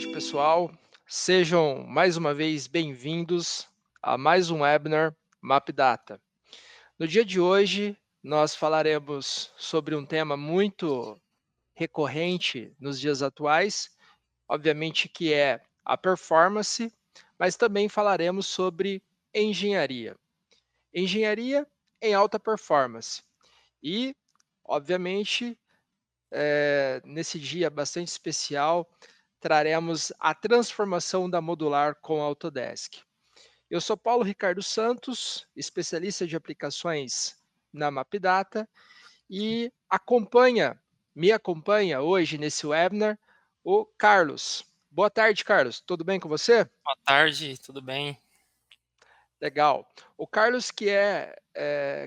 tarde, pessoal. Sejam mais uma vez bem-vindos a mais um webinar MapData. No dia de hoje, nós falaremos sobre um tema muito recorrente nos dias atuais, obviamente que é a performance, mas também falaremos sobre engenharia. Engenharia em alta performance. E, obviamente, nesse dia bastante especial, traremos a transformação da modular com a Autodesk. Eu sou Paulo Ricardo Santos, especialista de aplicações na MapData e me acompanha hoje nesse webinar o Carlos. Boa tarde, Carlos. Tudo bem com você? Boa tarde, tudo bem? Legal. O Carlos, que é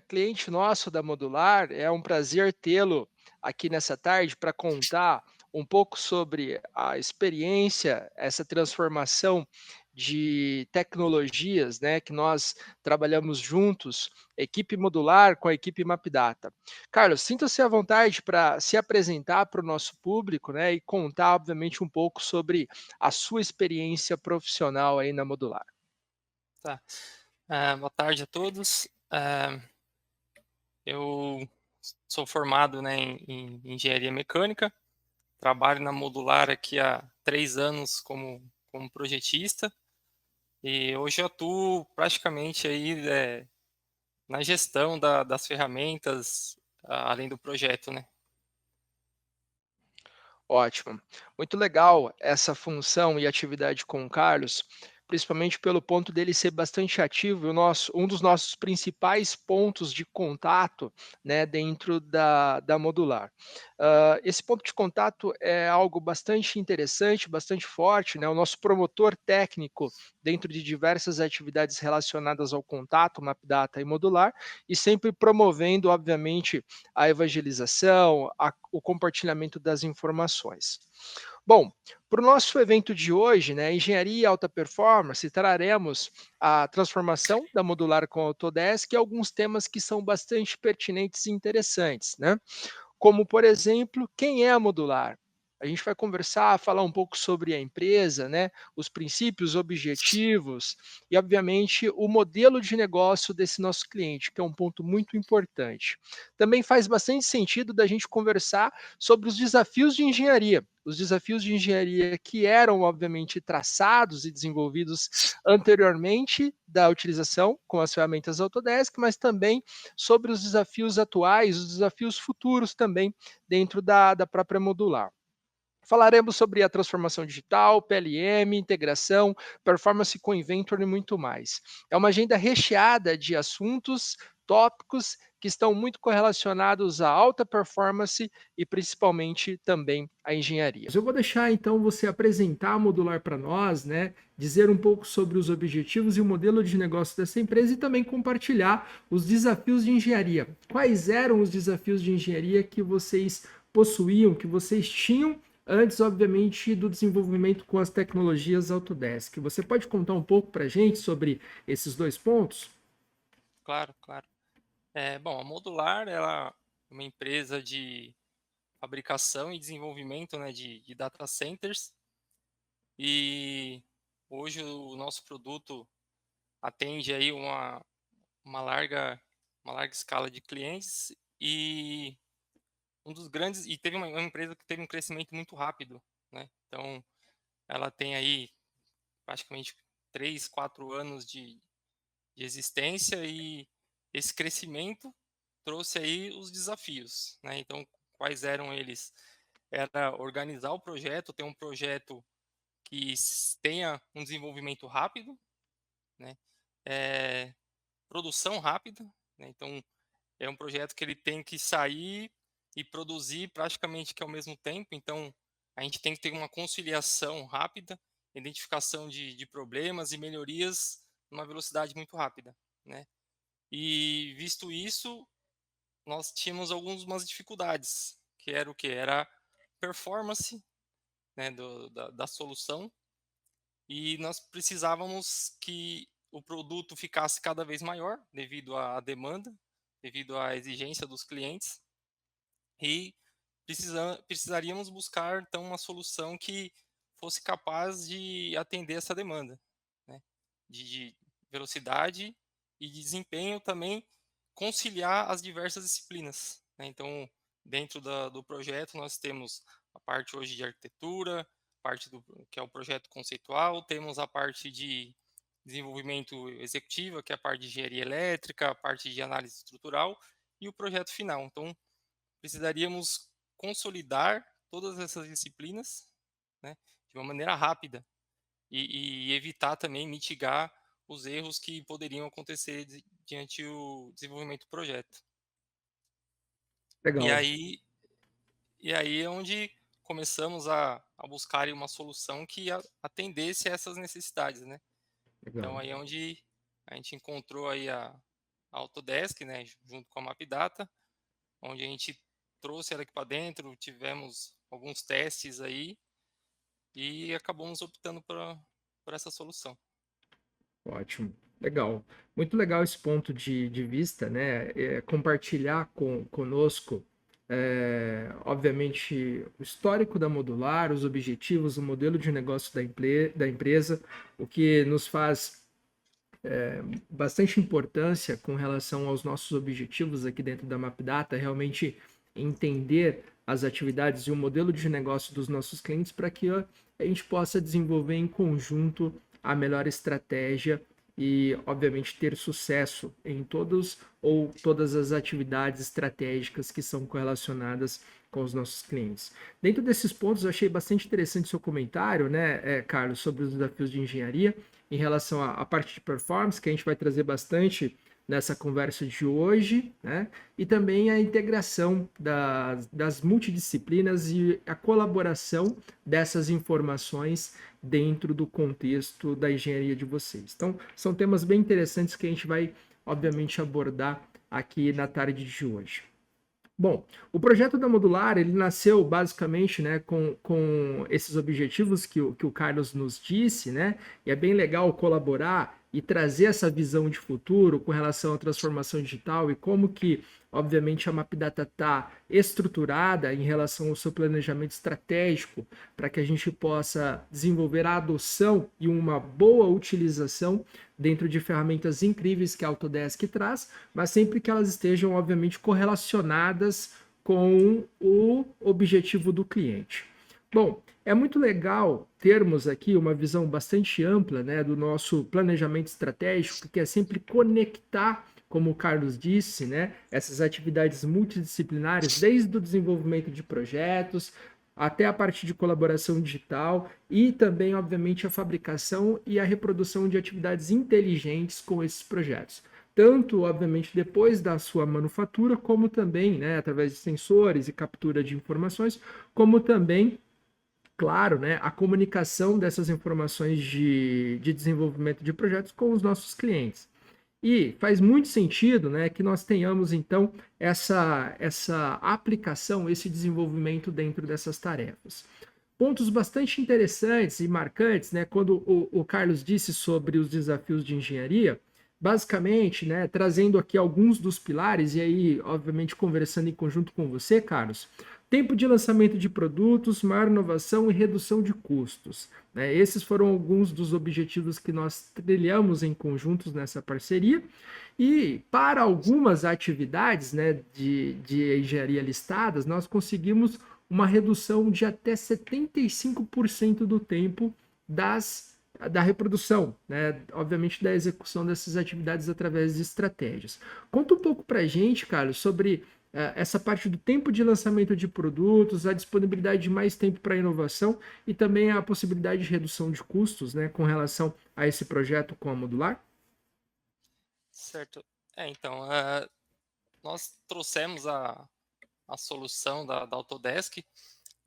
cliente nosso da Modular, é um prazer tê-lo aqui nessa tarde para contar um pouco sobre a experiência, essa transformação de tecnologias, né, que nós trabalhamos juntos, equipe Modular com a equipe Mapdata. Carlos, sinta-se à vontade para se apresentar para o nosso público, né, e contar, obviamente, um pouco sobre a sua experiência profissional aí na Modular. Tá. Boa tarde a todos. Eu sou formado, né, em engenharia mecânica, trabalho na Modular aqui há 3 anos como projetista e hoje eu atuo praticamente aí na gestão das ferramentas, além do projeto, né? Ótimo. Muito legal essa função e atividade com o Carlos, principalmente pelo ponto dele ser bastante ativo, um dos nossos principais pontos de contato, né, dentro da Modular. Esse ponto de contato é algo bastante interessante, bastante forte, né, o nosso promotor técnico dentro de diversas atividades relacionadas ao contato, MapData e Modular, e sempre promovendo, obviamente, a evangelização, o compartilhamento das informações. Bom, para o nosso evento de hoje, né, Engenharia e Alta Performance, traremos a transformação da modular com a Autodesk e alguns temas que são bastante pertinentes e interessantes, né? Como, por exemplo, quem é a modular? A gente vai conversar, falar um pouco sobre a empresa, né, os princípios, objetivos e, obviamente, o modelo de negócio desse nosso cliente, que é um ponto muito importante. Também faz bastante sentido da gente conversar sobre os desafios de engenharia que eram, obviamente, traçados e desenvolvidos anteriormente da utilização com as ferramentas Autodesk, mas também sobre os desafios atuais, os desafios futuros também dentro da própria modular. Falaremos sobre a transformação digital, PLM, integração, performance com Inventor e muito mais. É uma agenda recheada de assuntos, tópicos que estão muito correlacionados à alta performance e principalmente também à engenharia. Eu vou deixar então você apresentar a Modular para nós, né? Dizer um pouco sobre os objetivos e o modelo de negócio dessa empresa e também compartilhar os desafios de engenharia. Quais eram os desafios de engenharia que vocês possuíam, que vocês tinham antes, obviamente, do desenvolvimento com as tecnologias Autodesk? Você pode contar um pouco para a gente sobre esses dois pontos? Claro, claro. Bom, a Modular, ela é uma empresa de fabricação e desenvolvimento, né, de data centers. E hoje o nosso produto atende aí uma larga escala de clientes e teve uma empresa que teve um crescimento muito rápido, né? Então ela tem aí praticamente 3, 4 anos de existência e esse crescimento trouxe aí os desafios, né? Então quais eram eles? Era organizar o projeto, ter um projeto que tenha um desenvolvimento rápido, né? Eh, Produção rápida, né? Então é um projeto que ele tem que sair e produzir praticamente que ao mesmo tempo. Então a gente tem que ter uma conciliação rápida, identificação de problemas e melhorias numa velocidade muito rápida, né? E visto isso, nós tínhamos algumas dificuldades, que era o que? Era performance, né, da solução. E nós precisávamos que o produto ficasse cada vez maior devido à demanda, devido à exigência dos clientes, e precisaríamos buscar então uma solução que fosse capaz de atender essa demanda, né, de velocidade e de desempenho também, conciliar as diversas disciplinas, né. Então, dentro do projeto nós temos a parte hoje de arquitetura, parte do que é o projeto conceitual, temos a parte de desenvolvimento executiva, que é a parte de engenharia elétrica, a parte de análise estrutural e o projeto final. Então, precisaríamos consolidar todas essas disciplinas, né, de uma maneira rápida e evitar também mitigar os erros que poderiam acontecer diante o desenvolvimento do projeto. E Legal, aí e aí é onde começamos a buscar aí uma solução que atendesse a essas necessidades, né. Então legal. aí é onde a gente encontrou aí a Autodesk, né, junto com a Mapdata, onde a gente trouxe ela aqui para dentro, tivemos alguns testes aí e acabamos optando por essa solução. Ótimo, legal. Muito legal esse ponto de vista, né? Compartilhar conosco, obviamente, o histórico da Modular, os objetivos, o modelo de negócio da empresa, o que nos faz bastante importância com relação aos nossos objetivos aqui dentro da Mapdata, realmente entender as atividades e o modelo de negócio dos nossos clientes para que a gente possa desenvolver em conjunto a melhor estratégia e, obviamente, ter sucesso em todos ou todas as atividades estratégicas que são correlacionadas com os nossos clientes. Dentro desses pontos, eu achei bastante interessante seu comentário, né, Carlos, sobre os desafios de engenharia em relação à parte de performance, que a gente vai trazer bastante nessa conversa de hoje, né? E também a integração das multidisciplinas e a colaboração dessas informações dentro do contexto da engenharia de vocês. Então, são temas bem interessantes que a gente vai, obviamente, abordar aqui na tarde de hoje. Bom, o projeto da Modular, ele nasceu basicamente, né, com esses objetivos que o Carlos nos disse, né, e é bem legal colaborar e trazer essa visão de futuro com relação à transformação digital e como que, obviamente, a Mapdata está estruturada em relação ao seu planejamento estratégico para que a gente possa desenvolver a adoção e uma boa utilização dentro de ferramentas incríveis que a Autodesk traz, mas sempre que elas estejam, obviamente, correlacionadas com o objetivo do cliente. Bom, é muito legal termos aqui uma visão bastante ampla, né, do nosso planejamento estratégico, que é sempre conectar, como o Carlos disse, né, essas atividades multidisciplinares, desde o desenvolvimento de projetos até a parte de colaboração digital e também, obviamente, a fabricação e a reprodução de atividades inteligentes com esses projetos. Tanto, obviamente, depois da sua manufatura, como também, né, através de sensores e captura de informações, como também, claro, né, a comunicação dessas informações de desenvolvimento de projetos com os nossos clientes. E faz muito sentido, né, que nós tenhamos então essa aplicação, esse desenvolvimento dentro dessas tarefas. Pontos bastante interessantes e marcantes, né, quando o Carlos disse sobre os desafios de engenharia, basicamente, né, trazendo aqui alguns dos pilares, e aí, obviamente, conversando em conjunto com você, Carlos, tempo de lançamento de produtos, maior inovação e redução de custos. Né? Esses foram alguns dos objetivos que nós trilhamos em conjuntos nessa parceria. E para algumas atividades, né, de engenharia listadas, nós conseguimos uma redução de até 75% do tempo da reprodução, né? Obviamente da execução dessas atividades através de estratégias. Conta um pouco para a gente, Carlos, sobre essa parte do tempo de lançamento de produtos, a disponibilidade de mais tempo para inovação e também a possibilidade de redução de custos, né, com relação a esse projeto com a Modular. Certo. Então, nós trouxemos a solução da Autodesk,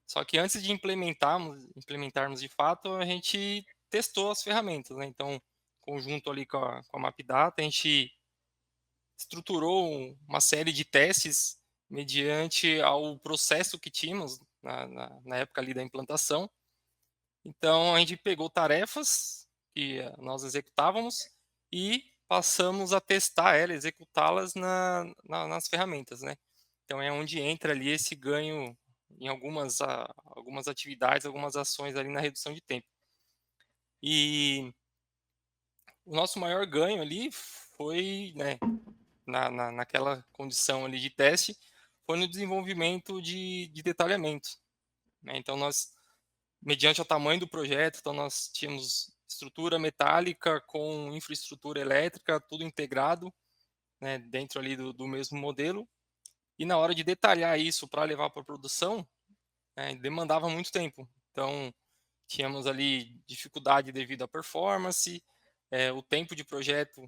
só que antes de implementarmos de fato, a gente testou as ferramentas, né. Então, conjunto ali com a Mapdata, a gente estruturou uma série de testes mediante ao processo que tínhamos na época ali da implantação. Então a gente pegou tarefas que nós executávamos e passamos a testar ela, executá-las nas ferramentas, né. Então é onde entra ali esse ganho em algumas atividades, algumas ações ali na redução de tempo. E o nosso maior ganho ali foi, né, naquela condição ali de teste, foi no desenvolvimento de detalhamento, né. Então nós, mediante o tamanho do projeto, então nós tínhamos estrutura metálica com infraestrutura elétrica, tudo integrado, né, dentro ali do mesmo modelo, e na hora de detalhar isso para levar para produção, demandava muito tempo. Então, tínhamos ali dificuldade devido à performance, o tempo de projeto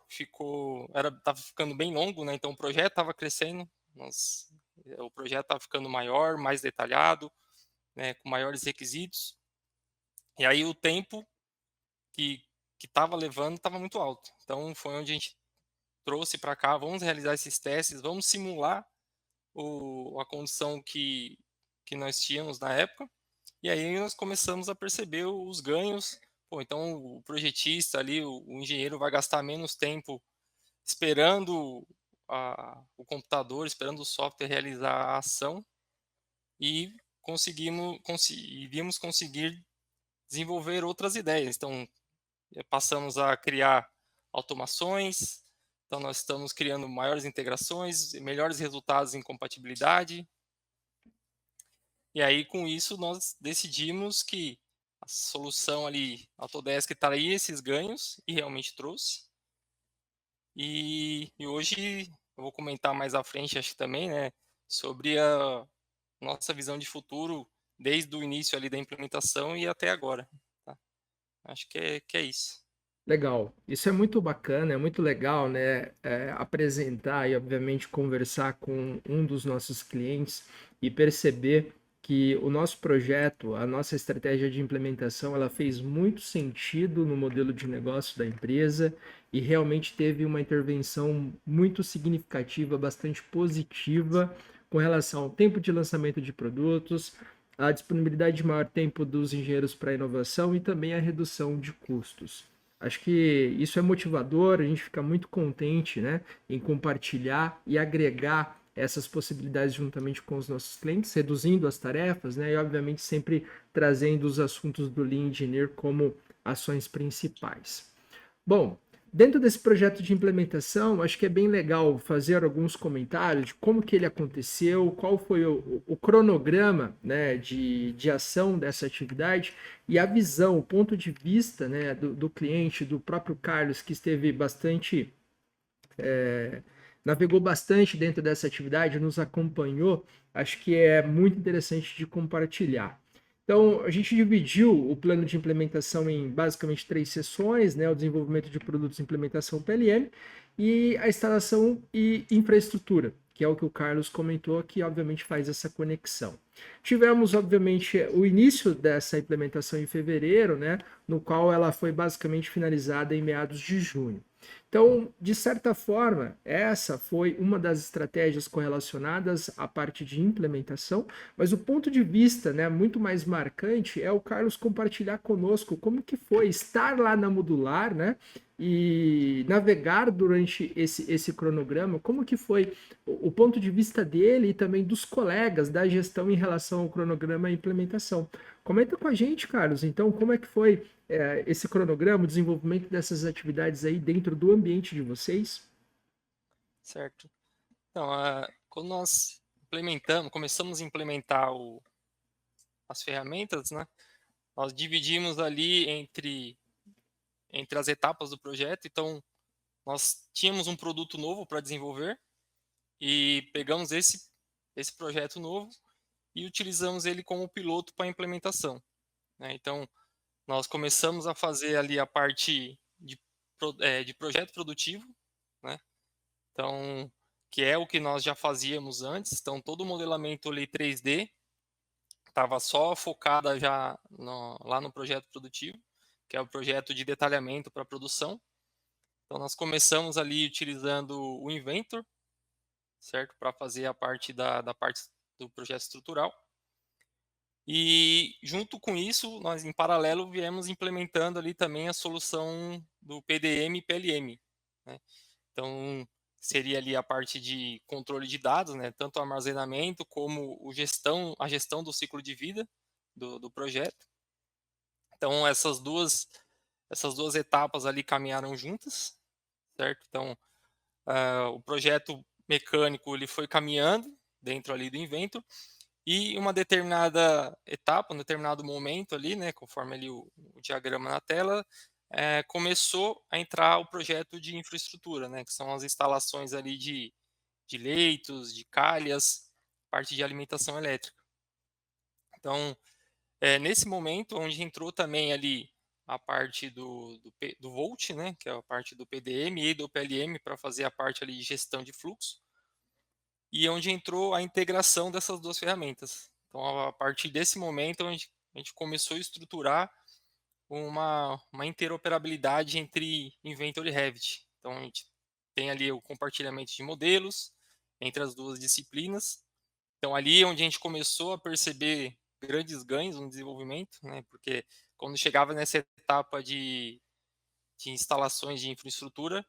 estava ficando bem longo, né, então o projeto estava crescendo, o projeto estava ficando maior, mais detalhado, né, com maiores requisitos, e aí o tempo que estava levando estava muito alto. Então foi onde a gente trouxe para cá: "Vamos realizar esses testes, vamos simular a condição que nós tínhamos na época", e aí nós começamos a perceber os ganhos. Pô, então o projetista ali, o engenheiro vai gastar menos tempo esperando o computador, esperando o software realizar a ação, e iríamos conseguir desenvolver outras ideias. Então, passamos a criar automações, então nós estamos criando maiores integrações, melhores resultados em compatibilidade, e aí com isso nós decidimos que a solução ali Autodesk traria esses ganhos, e realmente trouxe. E hoje eu vou comentar mais à frente, acho que também, né, sobre a nossa visão de futuro desde o início ali da implementação e até agora, tá. Acho que é isso. Legal, isso é muito bacana, é muito legal, né, apresentar e obviamente conversar com um dos nossos clientes e perceber que o nosso projeto, a nossa estratégia de implementação, ela fez muito sentido no modelo de negócio da empresa e realmente teve uma intervenção muito significativa, bastante positiva com relação ao tempo de lançamento de produtos, a disponibilidade de maior tempo dos engenheiros para inovação e também a redução de custos. Acho que isso é motivador, a gente fica muito contente, né, em compartilhar e agregar essas possibilidades juntamente com os nossos clientes, reduzindo as tarefas, né, e obviamente sempre trazendo os assuntos do Lean Engineer como ações principais. Bom, dentro desse projeto de implementação, acho que é bem legal fazer alguns comentários de como que ele aconteceu, qual foi o cronograma, né, de ação dessa atividade e a visão, o ponto de vista, né, do cliente, do próprio Carlos, que esteve bastante, navegou bastante dentro dessa atividade, nos acompanhou, acho que é muito interessante de compartilhar. Então, a gente dividiu o plano de implementação em basicamente 3 sessões, né? O desenvolvimento de produtos, implementação PLM e a instalação e infraestrutura, que é o que o Carlos comentou, que obviamente faz essa conexão. Tivemos, obviamente, o início dessa implementação em fevereiro, né? No qual ela foi basicamente finalizada em meados de junho. Então, de certa forma, essa foi uma das estratégias correlacionadas à parte de implementação, mas o ponto de vista, né, muito mais marcante é o Carlos compartilhar conosco como que foi estar lá na Modular, né, e navegar durante esse cronograma, como que foi o ponto de vista dele e também dos colegas da gestão em relação ao cronograma e implementação. Comenta com a gente, Carlos, então, como é que foi esse cronograma, o desenvolvimento dessas atividades aí dentro do ambiente de vocês? Certo. Então, quando nós começamos a implementar as ferramentas, né, nós dividimos ali entre as etapas do projeto. Então, nós tínhamos um produto novo para desenvolver e pegamos esse projeto novo e utilizamos ele como piloto para implementação, né. Então, nós começamos a fazer ali a parte de projeto produtivo, né. Então, que é o que nós já fazíamos antes. Então, todo o modelamento ali 3D estava só focada já lá no projeto produtivo, que é o projeto de detalhamento para produção. Então, nós começamos ali utilizando o Inventor, certo? Para fazer a parte da parte do projeto estrutural. E junto com isso, nós em paralelo viemos implementando ali também a solução do PDM e PLM, né? Então, seria ali a parte de controle de dados, né, tanto o armazenamento como a gestão do ciclo de vida do projeto. Então essas duas etapas ali caminharam juntas, certo? Então, o projeto mecânico ele foi caminhando dentro ali do Inventor e uma determinada etapa, um determinado momento ali, né, conforme ali o diagrama na tela, começou a entrar o projeto de infraestrutura, né, que são as instalações ali de leitos, de calhas, parte de alimentação elétrica. Então, nesse momento, onde entrou também ali a parte do Volt, né, que é a parte do PDM e do PLM para fazer a parte ali de gestão de fluxo, e onde entrou a integração dessas duas ferramentas. Então, a partir desse momento, a gente começou a estruturar uma interoperabilidade entre Inventor e Revit. Então, a gente tem ali o compartilhamento de modelos entre as duas disciplinas. Então, ali é onde a gente começou a perceber grandes ganhos no desenvolvimento, né? Porque quando chegava nessa etapa de instalações de infraestrutura,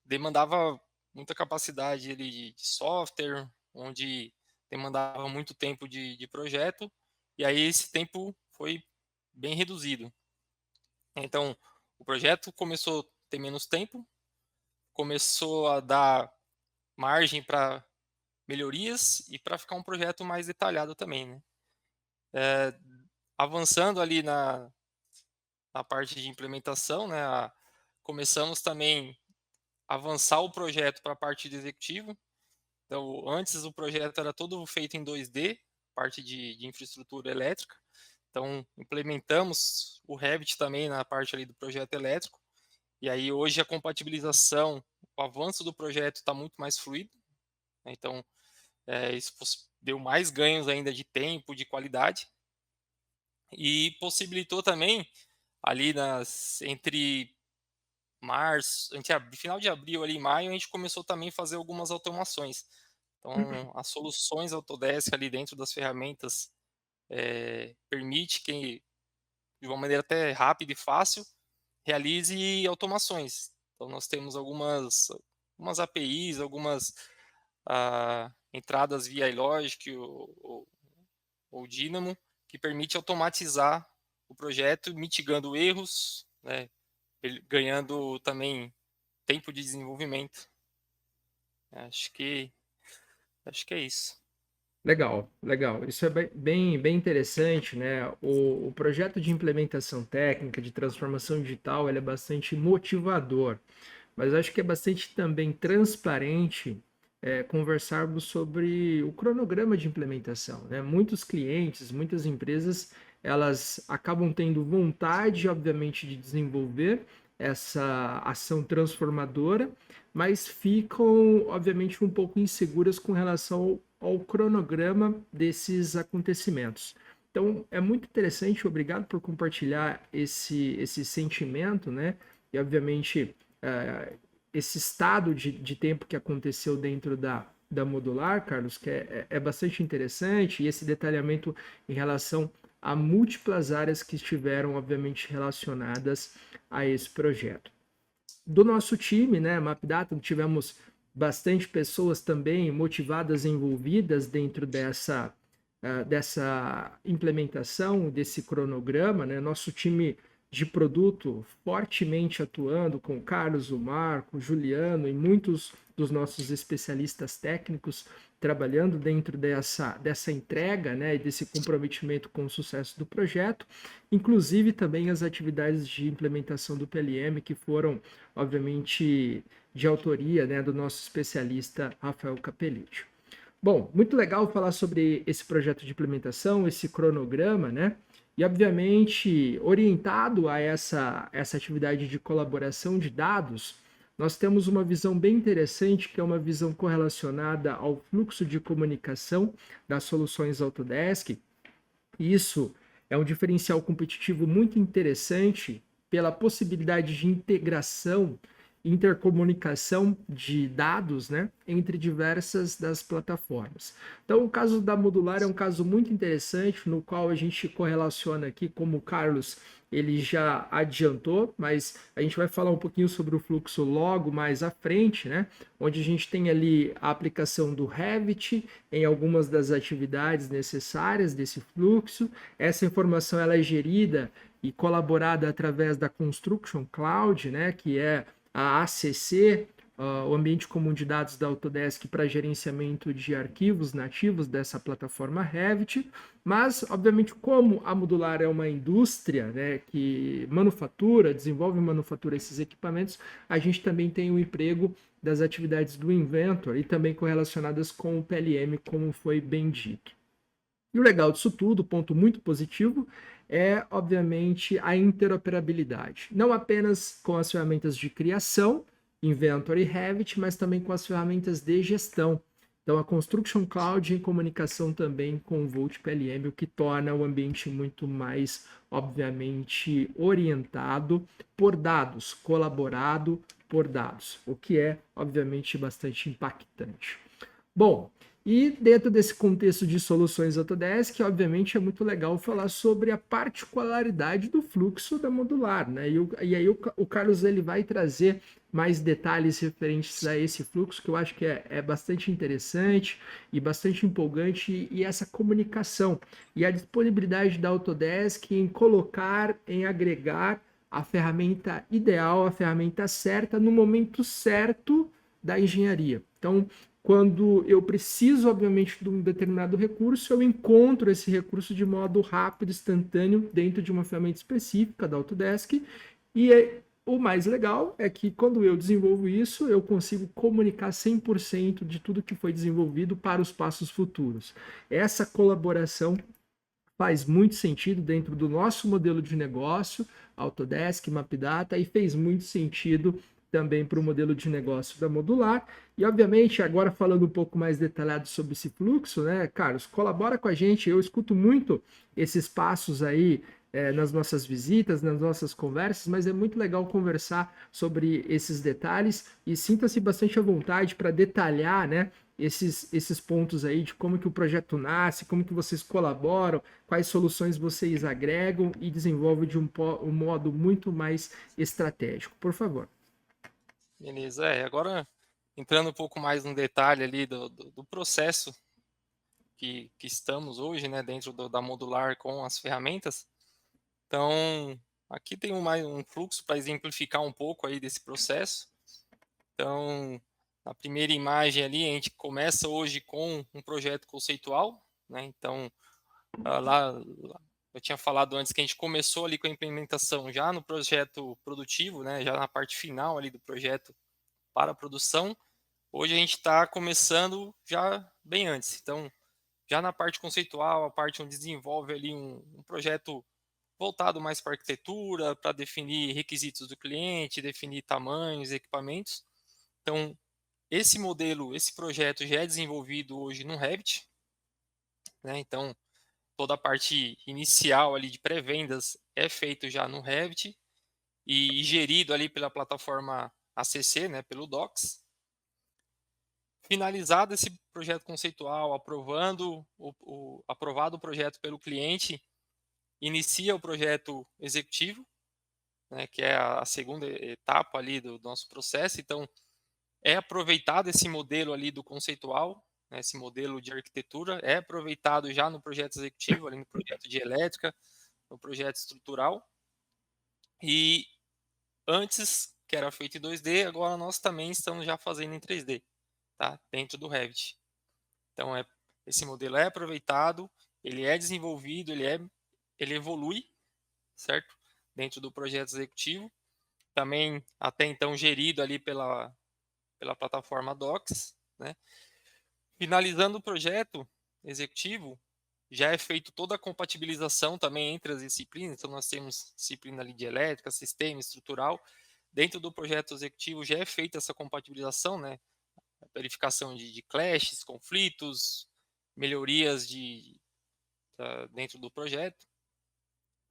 demandava muita capacidade ali de software, onde demandava muito tempo de projeto, e aí esse tempo foi bem reduzido. Então, o projeto começou a ter menos tempo, começou a dar margem para melhorias e para ficar um projeto mais detalhado também, né? É, avançando ali na parte de implementação, né? Começamos também a avançar o projeto para a parte de executivo. Então, antes o projeto era todo feito em 2D, parte de infraestrutura elétrica. Então, implementamos o Revit também na parte ali do projeto elétrico. E aí, hoje, a compatibilização, o avanço do projeto está muito mais fluido. Né? Então, isso deu mais ganhos ainda de tempo, de qualidade. E possibilitou também, ali entre março, final de abril ali, maio, a gente começou também a fazer algumas automações. Então, as soluções Autodesk ali dentro das ferramentas permite que, de uma maneira até rápida e fácil, realize automações. Então, nós temos algumas APIs, algumas entradas via iLogic ou Dynamo, que permite automatizar o projeto, mitigando erros, né, ganhando também tempo de desenvolvimento. Acho que é isso. Legal, legal. Isso é bem interessante, né? O projeto de implementação técnica, de transformação digital, ele é bastante motivador, mas acho que é bastante também transparente conversarmos sobre o cronograma de implementação, né? Muitos clientes, muitas empresas, elas acabam tendo vontade, obviamente, de desenvolver essa ação transformadora, mas ficam, obviamente, um pouco inseguras com relação ao cronograma desses acontecimentos. Então, é muito interessante, obrigado por compartilhar esse sentimento, né? E, obviamente, esse estado de tempo que aconteceu dentro da modular, Carlos, que é bastante interessante, e esse detalhamento em relação a múltiplas áreas que estiveram, obviamente, relacionadas a esse projeto. Do nosso time, né, MapData, tivemos bastante pessoas também motivadas e envolvidas dentro dessa implementação, desse cronograma, né? Nosso time de produto fortemente atuando com o Carlos, o Marco, o Juliano e muitos dos nossos especialistas técnicos trabalhando dentro dessa entrega, né, e desse comprometimento com o sucesso do projeto, inclusive também as atividades de implementação do PLM que foram, obviamente, de autoria, né, do nosso especialista Rafael Capelliccio. Bom, muito legal falar sobre esse projeto de implementação, esse cronograma, né? E, obviamente, orientado a essa atividade de colaboração de dados, nós temos uma visão bem interessante, que é uma visão correlacionada ao fluxo de comunicação das soluções Autodesk. Isso é um diferencial competitivo muito interessante pela possibilidade de integração intercomunicação de dados, né, entre diversas das plataformas. Então, o caso da Modular é um caso muito interessante, no qual a gente correlaciona aqui, como o Carlos ele já adiantou, mas a gente vai falar um pouquinho sobre o fluxo logo mais à frente, né? Onde a gente tem ali a aplicação do Revit em algumas das atividades necessárias desse fluxo. Essa informação ela é gerida e colaborada através da Construction Cloud, né? Que é a ACC, o ambiente comum de dados da Autodesk para gerenciamento de arquivos nativos dessa plataforma Revit, mas, obviamente, como a Modular é uma indústria, né, que manufatura, desenvolve e manufatura esses equipamentos, a gente também tem o emprego das atividades do Inventor e também correlacionadas com o PLM, como foi bem dito. E o legal disso tudo, ponto muito positivo, é, obviamente, a interoperabilidade. Não apenas com as ferramentas de criação, Inventor e Revit, mas também com as ferramentas de gestão. Então, a Construction Cloud em comunicação também com o Volt PLM, o que torna o ambiente muito mais, obviamente, orientado por dados, colaborado por dados, o que é, obviamente, bastante impactante. Bom, e dentro desse contexto de soluções Autodesk, obviamente é muito legal falar sobre a particularidade do fluxo da modular, né? E aí o Carlos ele vai trazer mais detalhes referentes a esse fluxo, que eu acho que é bastante interessante e bastante empolgante, e essa comunicação e a disponibilidade da Autodesk em colocar, em agregar a ferramenta ideal, a ferramenta certa, no momento certo da engenharia. Então, quando eu preciso, obviamente, de um determinado recurso, eu encontro esse recurso de modo rápido, instantâneo, dentro de uma ferramenta específica da Autodesk. O mais legal é que quando eu desenvolvo isso, eu consigo comunicar 100% de tudo que foi desenvolvido para os passos futuros. Essa colaboração faz muito sentido dentro do nosso modelo de negócio, Autodesk, Mapdata, e fez muito sentido também para o modelo de negócio da Modular. E, obviamente, agora falando um pouco mais detalhado sobre esse fluxo, né, Carlos, colabora com a gente. Eu escuto muito esses passos aí nas nossas visitas, nas nossas conversas, mas é muito legal conversar sobre esses detalhes e sinta-se bastante à vontade para detalhar, né, esses pontos aí de como que o projeto nasce, como que vocês colaboram, quais soluções vocês agregam e desenvolvem de um modo muito mais estratégico. Por favor. Beleza. Agora, entrando um pouco mais no detalhe ali do processo que estamos hoje, né, dentro da Modular com as ferramentas. Então, aqui tem mais um fluxo para exemplificar um pouco aí desse processo. Então, na primeira imagem ali, a gente começa hoje com um projeto conceitual, né? Então, lá eu tinha falado antes que a gente começou ali com a implementação já no projeto produtivo, né? Já na parte final ali do projeto para a produção. Hoje a gente está começando já bem antes. Então, já na parte conceitual, a parte onde desenvolve ali um projeto voltado mais para arquitetura, para definir requisitos do cliente, definir tamanhos, equipamentos. Então, esse modelo, esse projeto já é desenvolvido hoje no Revit, né? Então, toda a parte inicial ali de pré-vendas é feito já no Revit e gerido ali pela plataforma ACC, né, pelo Docs. Finalizado esse projeto conceitual, aprovado o projeto pelo cliente, inicia o projeto executivo, né, que é a segunda etapa ali do nosso processo. Então, é aproveitado esse modelo ali do conceitual, né, esse modelo de arquitetura, é aproveitado já no projeto executivo, ali no projeto de elétrica, no projeto estrutural. E antes, que era feito em 2D, agora nós também estamos já fazendo em 3D, tá? Dentro do Revit. Então, esse modelo é aproveitado, ele é desenvolvido, ele evolui, certo? Dentro do projeto executivo. Também, até então, gerido ali pela plataforma Docs, né? Finalizando o projeto executivo, já é feito toda a compatibilização também entre as disciplinas. Então, nós temos disciplina ali de elétrica, sistema, estrutural. Dentro do projeto executivo já é feita essa compatibilização, né? A verificação de clashes, conflitos, melhorias dentro do projeto.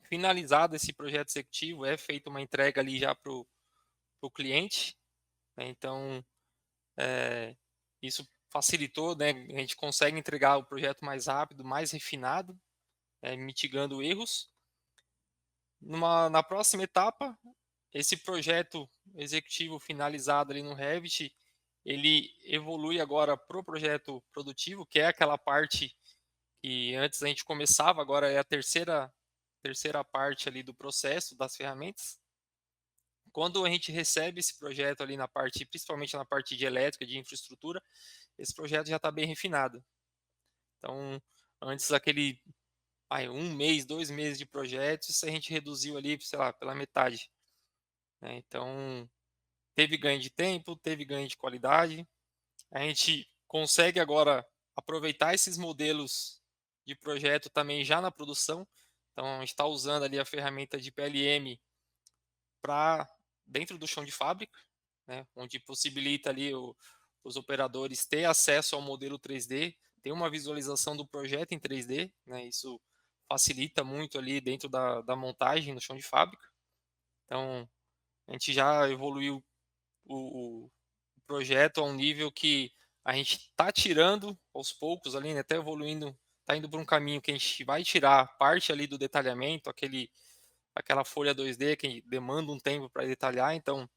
Finalizado esse projeto executivo, é feita uma entrega ali já para o cliente, né? Então, isso facilitou, né? A gente consegue entregar o projeto mais rápido, mais refinado, mitigando erros. Na próxima etapa, esse projeto executivo finalizado ali no Revit, ele evolui agora para o projeto produtivo, que é aquela parte que antes a gente começava, agora é a terceira parte ali do processo das ferramentas. Quando a gente recebe esse projeto ali na parte, principalmente na parte de elétrica, de infraestrutura, esse projeto já está bem refinado. Então, antes aquele 1 mês, 2 meses de projeto, isso a gente reduziu ali, sei lá, pela metade, né? Então, teve ganho de tempo, teve ganho de qualidade. A gente consegue agora aproveitar esses modelos de projeto também já na produção. Então, a gente está usando ali a ferramenta de PLM para dentro do chão de fábrica, né, onde possibilita ali os operadores ter acesso ao modelo 3D, ter uma visualização do projeto em 3D, né, isso facilita muito ali dentro da montagem no chão de fábrica. Então, a gente já evoluiu o projeto a um nível que a gente está tirando aos poucos ali, né, até evoluindo, está indo por um caminho que a gente vai tirar parte ali do detalhamento, aquela folha 2D que demanda um tempo para detalhar, então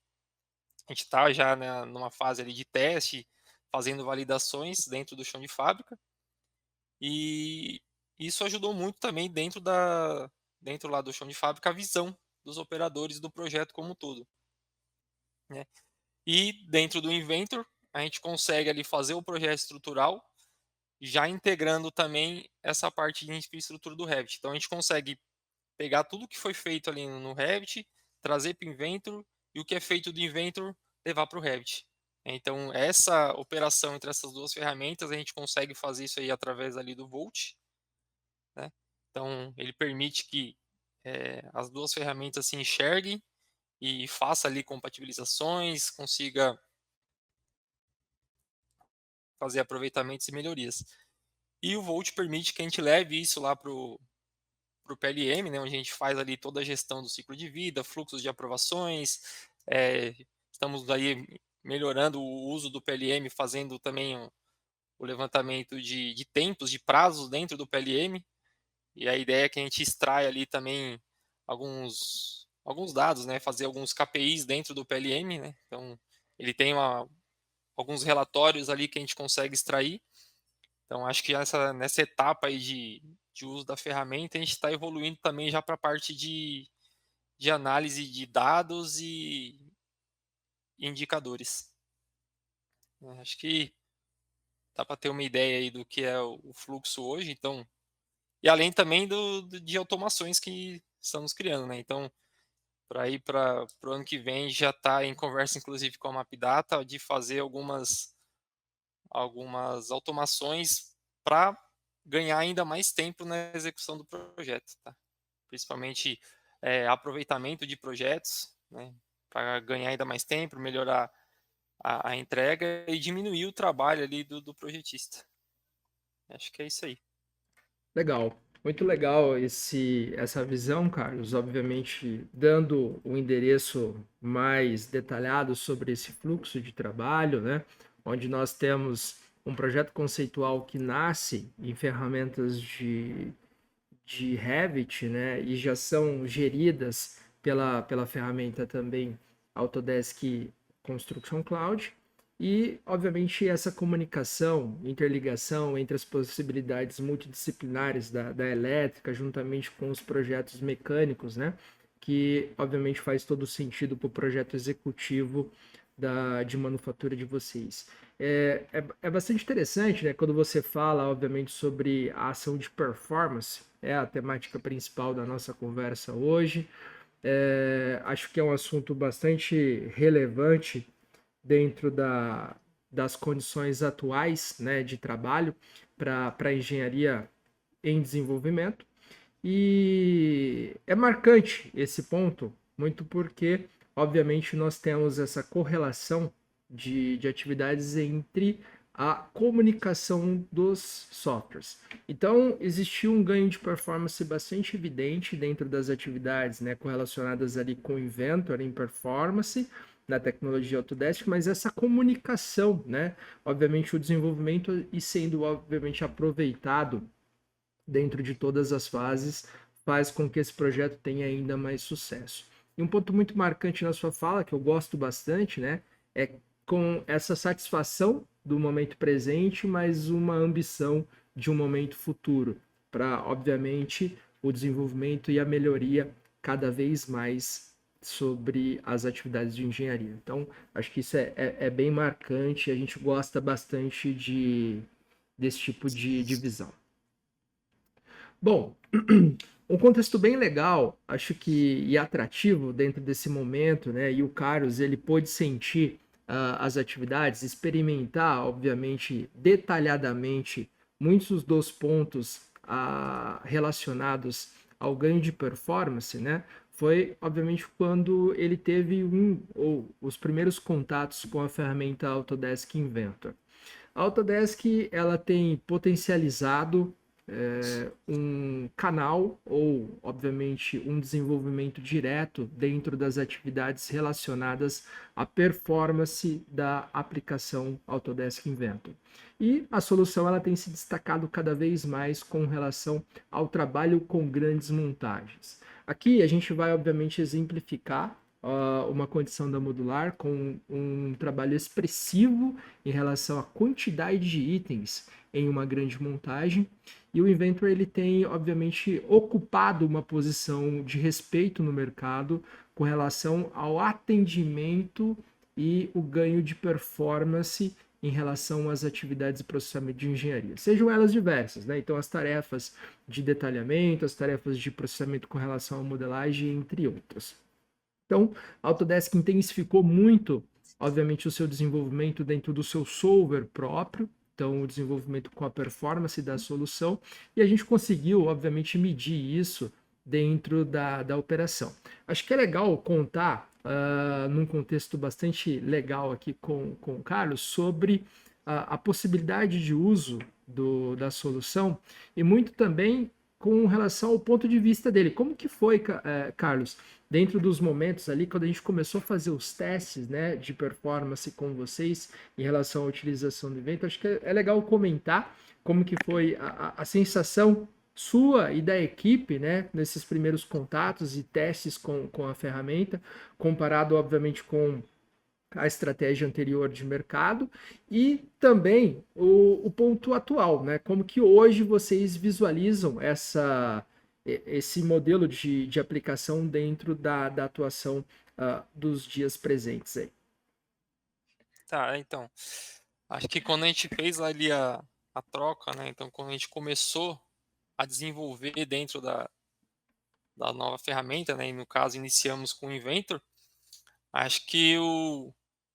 a gente está já, né, numa fase ali de teste, fazendo validações dentro do chão de fábrica, e isso ajudou muito também dentro lá do chão de fábrica a visão dos operadores do projeto como um todo, né. E dentro do Inventor, a gente consegue ali fazer o projeto estrutural, já integrando também essa parte de infraestrutura do Revit. Então a gente consegue pegar tudo que foi feito ali no Revit, trazer para o Inventor e o que é feito do Inventor levar para o Revit. Então essa operação entre essas duas ferramentas, a gente consegue fazer isso aí através ali do Volt, né? Então ele permite que as duas ferramentas se enxerguem e faça ali compatibilizações, consiga fazer aproveitamentos e melhorias. E o Volt permite que a gente leve isso lá para o PLM, né, onde a gente faz ali toda a gestão do ciclo de vida, fluxos de aprovações, estamos aí melhorando o uso do PLM, fazendo também o levantamento de tempos, de prazos dentro do PLM, e a ideia é que a gente extrai ali também alguns dados, né, fazer alguns KPIs dentro do PLM, né, então ele tem alguns relatórios ali que a gente consegue extrair. Então, acho que nessa etapa aí de uso da ferramenta, a gente está evoluindo também já para a parte de análise de dados e indicadores, né. Acho que dá para ter uma ideia aí do que é o fluxo hoje, então, e além também de automações que estamos criando, né. Então, para ir para o ano que vem, já está em conversa, inclusive, com a Mapdata, de fazer algumas automações para ganhar ainda mais tempo na execução do projeto, tá? Principalmente aproveitamento de projetos, né? Para ganhar ainda mais tempo, melhorar a entrega e diminuir o trabalho ali do projetista. Acho que é isso aí. Legal, muito legal essa visão, Carlos. Obviamente, dando um endereço mais detalhado sobre esse fluxo de trabalho, né? Onde nós temos um projeto conceitual que nasce em ferramentas de Revit, né? E já são geridas pela ferramenta também Autodesk Construction Cloud. E, obviamente, essa comunicação, interligação entre as possibilidades multidisciplinares da elétrica, juntamente com os projetos mecânicos, né? Que, obviamente, faz todo sentido para o projeto executivo de manufatura de vocês. É bastante interessante, né? Quando você fala, obviamente, sobre a ação de performance, é a temática principal da nossa conversa hoje. Acho que é um assunto bastante relevante dentro das condições atuais, né, de trabalho para a engenharia em desenvolvimento. E é marcante esse ponto, muito porque, obviamente, nós temos essa correlação de atividades entre a comunicação dos softwares. Então, existiu um ganho de performance bastante evidente dentro das atividades, né, correlacionadas ali com o Inventor em performance, na tecnologia Autodesk, mas essa comunicação, né? Obviamente o desenvolvimento e sendo obviamente aproveitado dentro de todas as fases faz com que esse projeto tenha ainda mais sucesso. E um ponto muito marcante na sua fala, que eu gosto bastante, né, é com essa satisfação do momento presente, mas uma ambição de um momento futuro, para, obviamente, o desenvolvimento e a melhoria cada vez mais sobre as atividades de engenharia. Então, acho que isso é bem marcante, a gente gosta bastante desse tipo de visão. Bom, um contexto bem legal, acho que e atrativo dentro desse momento, né? E o Carlos ele pôde sentir as atividades, experimentar, obviamente, detalhadamente muitos dos pontos relacionados ao ganho de performance, né? Foi, obviamente, quando ele teve ou os primeiros contatos com a ferramenta Autodesk Inventor. A Autodesk ela tem potencializado um canal ou, obviamente, um desenvolvimento direto dentro das atividades relacionadas à performance da aplicação Autodesk Inventor. E a solução ela tem se destacado cada vez mais com relação ao trabalho com grandes montagens. Aqui a gente vai, obviamente, exemplificar uma condição da modular com um trabalho expressivo em relação à quantidade de itens em uma grande montagem. E o Inventor ele tem, obviamente, ocupado uma posição de respeito no mercado com relação ao atendimento e o ganho de performance em relação às atividades de processamento de engenharia, sejam elas diversas, né? Então, as tarefas de detalhamento, as tarefas de processamento com relação à modelagem, entre outras. Então, a Autodesk intensificou muito, obviamente, o seu desenvolvimento dentro do seu solver próprio, então o desenvolvimento com a performance da solução, e a gente conseguiu, obviamente, medir isso dentro da operação. Acho que é legal contar, num contexto bastante legal aqui com o Carlos, sobre a possibilidade de uso da solução e muito também com relação ao ponto de vista dele. Como que foi, Carlos? Dentro dos momentos ali, quando a gente começou a fazer os testes, né, de performance com vocês em relação à utilização do evento, acho que é legal comentar como que foi a sensação sua e da equipe, né, nesses primeiros contatos e testes com a ferramenta, comparado, obviamente, com a estratégia anterior de mercado e também o ponto atual, né? Como que hoje vocês visualizam esse modelo de aplicação dentro da atuação dos dias presentes aí. Tá, então, acho que quando a gente fez ali a troca, né, então quando a gente começou a desenvolver dentro da nova ferramenta, né, e no caso iniciamos com o Inventor, acho que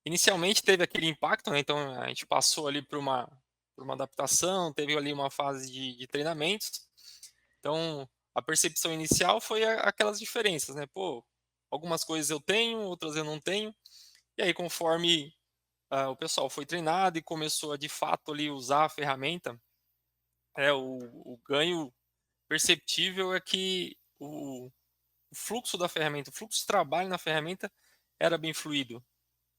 inicialmente teve aquele impacto, né, então a gente passou ali por uma adaptação, teve ali uma fase de treinamentos, então a percepção inicial foi aquelas diferenças, né, pô, algumas coisas eu tenho, outras eu não tenho, e aí conforme o pessoal foi treinado e começou a de fato ali usar a ferramenta, o ganho perceptível é que o fluxo da ferramenta, o fluxo de trabalho na ferramenta era bem fluido,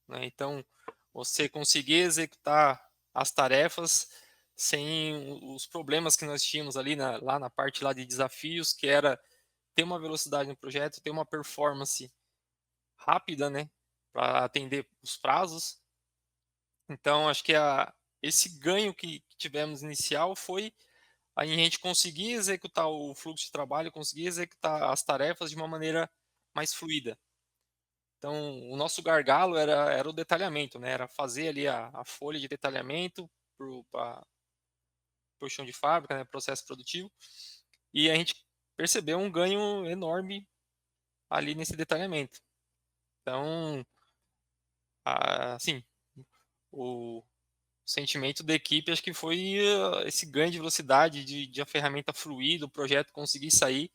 né? Então, você conseguia executar as tarefas sem os problemas que nós tínhamos ali lá na parte lá de desafios, que era ter uma velocidade no projeto, ter uma performance rápida, né, para atender os prazos. Então, acho que esse ganho que tivemos inicial foi a gente conseguir executar o fluxo de trabalho, conseguir executar as tarefas de uma maneira mais fluida. Então, o nosso gargalo era o detalhamento, né? Era fazer ali a folha de detalhamento para o chão de fábrica, né? Processo produtivo. E a gente percebeu um ganho enorme ali nesse detalhamento. Então, assim, o sentimento da equipe acho que foi esse ganho de velocidade, de a ferramenta fluir, do projeto conseguir sair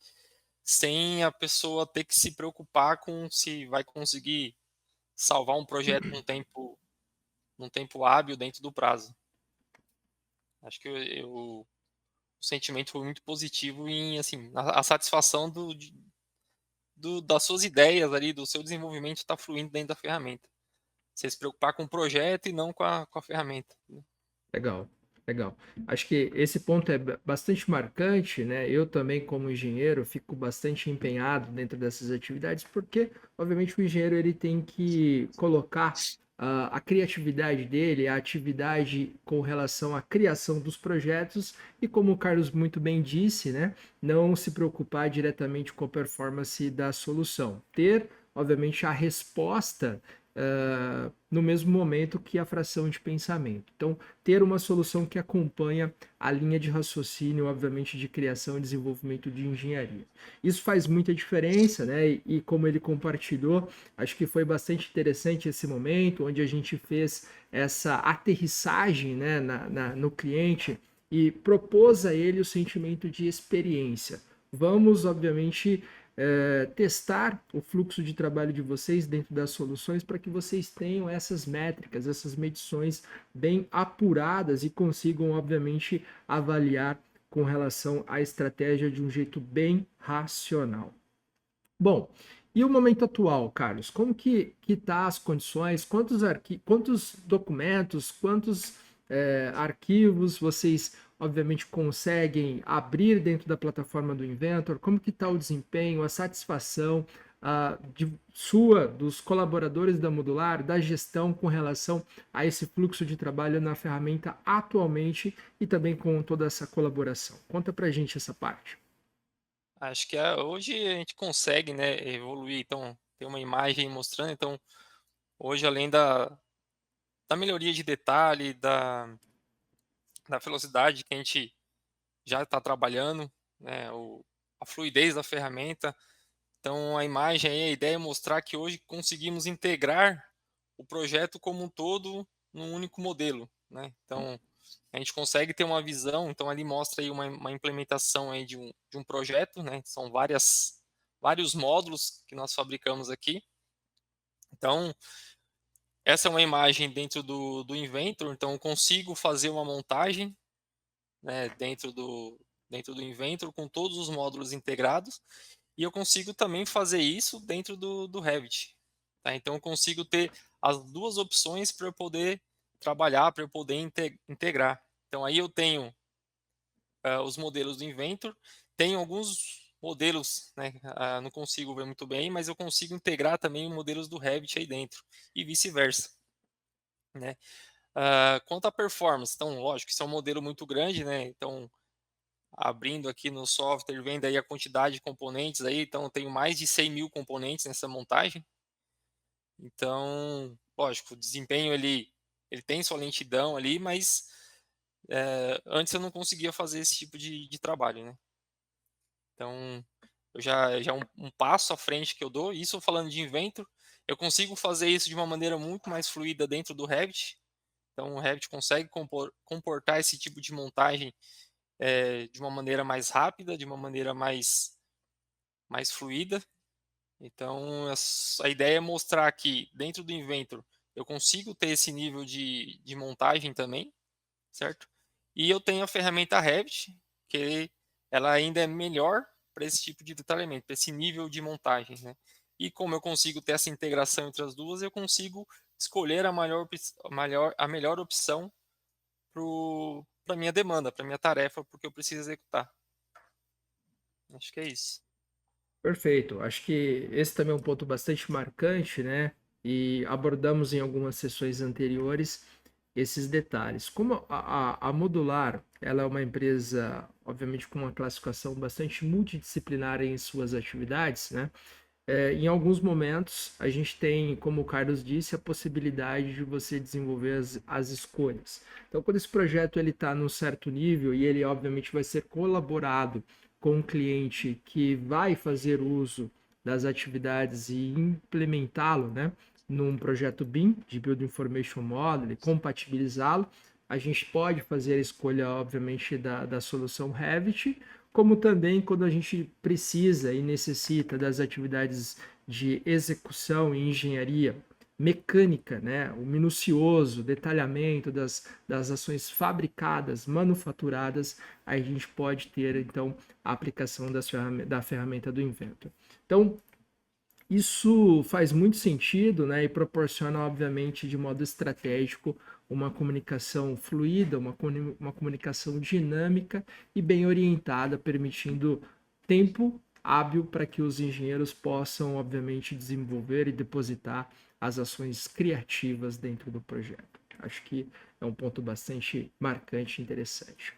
sem a pessoa ter que se preocupar com se vai conseguir salvar um projeto num tempo hábil dentro do prazo. Acho que o sentimento foi muito positivo em, assim, a satisfação das suas ideias ali, do seu desenvolvimento estar fluindo dentro da ferramenta. Você se preocupar com o projeto e não com a ferramenta, né. Legal, legal. Acho que esse ponto é bastante marcante, né? Eu também, como engenheiro, fico bastante empenhado dentro dessas atividades, porque, obviamente, o engenheiro ele tem que colocar a criatividade dele, a atividade com relação à criação dos projetos e, como o Carlos muito bem disse, né? Não se preocupar diretamente com a performance da solução. Ter, obviamente, a resposta no mesmo momento que a fração de pensamento. Então, ter uma solução que acompanha a linha de raciocínio, obviamente, de criação e desenvolvimento de engenharia. Isso faz muita diferença, né? E como ele compartilhou, acho que foi bastante interessante esse momento, onde a gente fez essa aterrissagem, né, no cliente e propôs a ele o sentimento de experiência. Vamos, obviamente, testar o fluxo de trabalho de vocês dentro das soluções para que vocês tenham essas métricas, essas medições bem apuradas e consigam, obviamente, avaliar com relação à estratégia de um jeito bem racional. Bom, e o momento atual, Carlos? Como que tá as condições? Quantos documentos, quantos arquivos vocês, obviamente, conseguem abrir dentro da plataforma do Inventor? Como que está o desempenho, a satisfação dos colaboradores da Modular, da gestão com relação a esse fluxo de trabalho na ferramenta atualmente e também com toda essa colaboração? Conta pra gente essa parte. Acho que hoje a gente consegue, né, evoluir, então ter uma imagem mostrando, então hoje além da melhoria de detalhe, da velocidade que a gente já está trabalhando, né, a fluidez da ferramenta, então a imagem aí, a ideia é mostrar que hoje conseguimos integrar o projeto como um todo num único modelo, né, então a gente consegue ter uma visão, então ali mostra aí uma implementação aí de um projeto, né, são vários módulos que nós fabricamos aqui. Então, essa é uma imagem dentro do Inventor, então eu consigo fazer uma montagem, né, dentro do Inventor com todos os módulos integrados, e eu consigo também fazer isso dentro do Revit, tá? Então eu consigo ter as duas opções para eu poder trabalhar, para eu poder integrar. Então aí eu tenho os modelos do Inventor. Tem alguns modelos, né, não consigo ver muito bem, mas eu consigo integrar também modelos do Revit aí dentro e vice-versa, né. Quanto à performance, então, lógico, isso é um modelo muito grande, né, então, abrindo aqui no software, vendo aí a quantidade de componentes aí, então eu tenho mais de 100.000 componentes nessa montagem. Então, lógico, o desempenho ele tem sua lentidão ali, mas, antes eu não conseguia fazer esse tipo de trabalho, né. Então, eu já um passo à frente que eu dou, isso falando de Inventor, eu consigo fazer isso de uma maneira muito mais fluida dentro do Revit. Então o Revit consegue comportar esse tipo de montagem, de uma maneira mais rápida, de uma maneira mais fluida. Então a ideia é mostrar que dentro do Inventor eu consigo ter esse nível de montagem também, certo? E eu tenho a ferramenta Revit, que ela ainda é melhor para esse tipo de detalhamento, para esse nível de montagem, né. E como eu consigo ter essa integração entre as duas, eu consigo escolher a melhor opção para a minha demanda, para a minha tarefa, porque eu preciso executar. Acho que é isso. Perfeito. Acho que esse também é um ponto bastante marcante, né? E abordamos em algumas sessões anteriores esses detalhes. Como a Modular, ela é uma empresa, obviamente, com uma classificação bastante multidisciplinar em suas atividades, né? Em alguns momentos, a gente tem, como o Carlos disse, a possibilidade de você desenvolver as escolhas. Então, quando esse projeto ele está num certo nível e ele, obviamente, vai ser colaborado com um cliente que vai fazer uso das atividades e implementá-lo, né, num projeto BIM, de Build Information Model, e compatibilizá-lo, a gente pode fazer a escolha, obviamente, da solução Revit, como também quando a gente precisa e necessita das atividades de execução e engenharia mecânica, né? O minucioso detalhamento das ações fabricadas, manufaturadas, aí a gente pode ter então a aplicação da ferramenta do Inventor. Então, Isso faz muito sentido, né, e proporciona, obviamente, de modo estratégico, uma comunicação fluida, uma comunicação dinâmica e bem orientada, permitindo tempo hábil para que os engenheiros possam, obviamente, desenvolver e depositar as ações criativas dentro do projeto. Acho que é um ponto bastante marcante e interessante.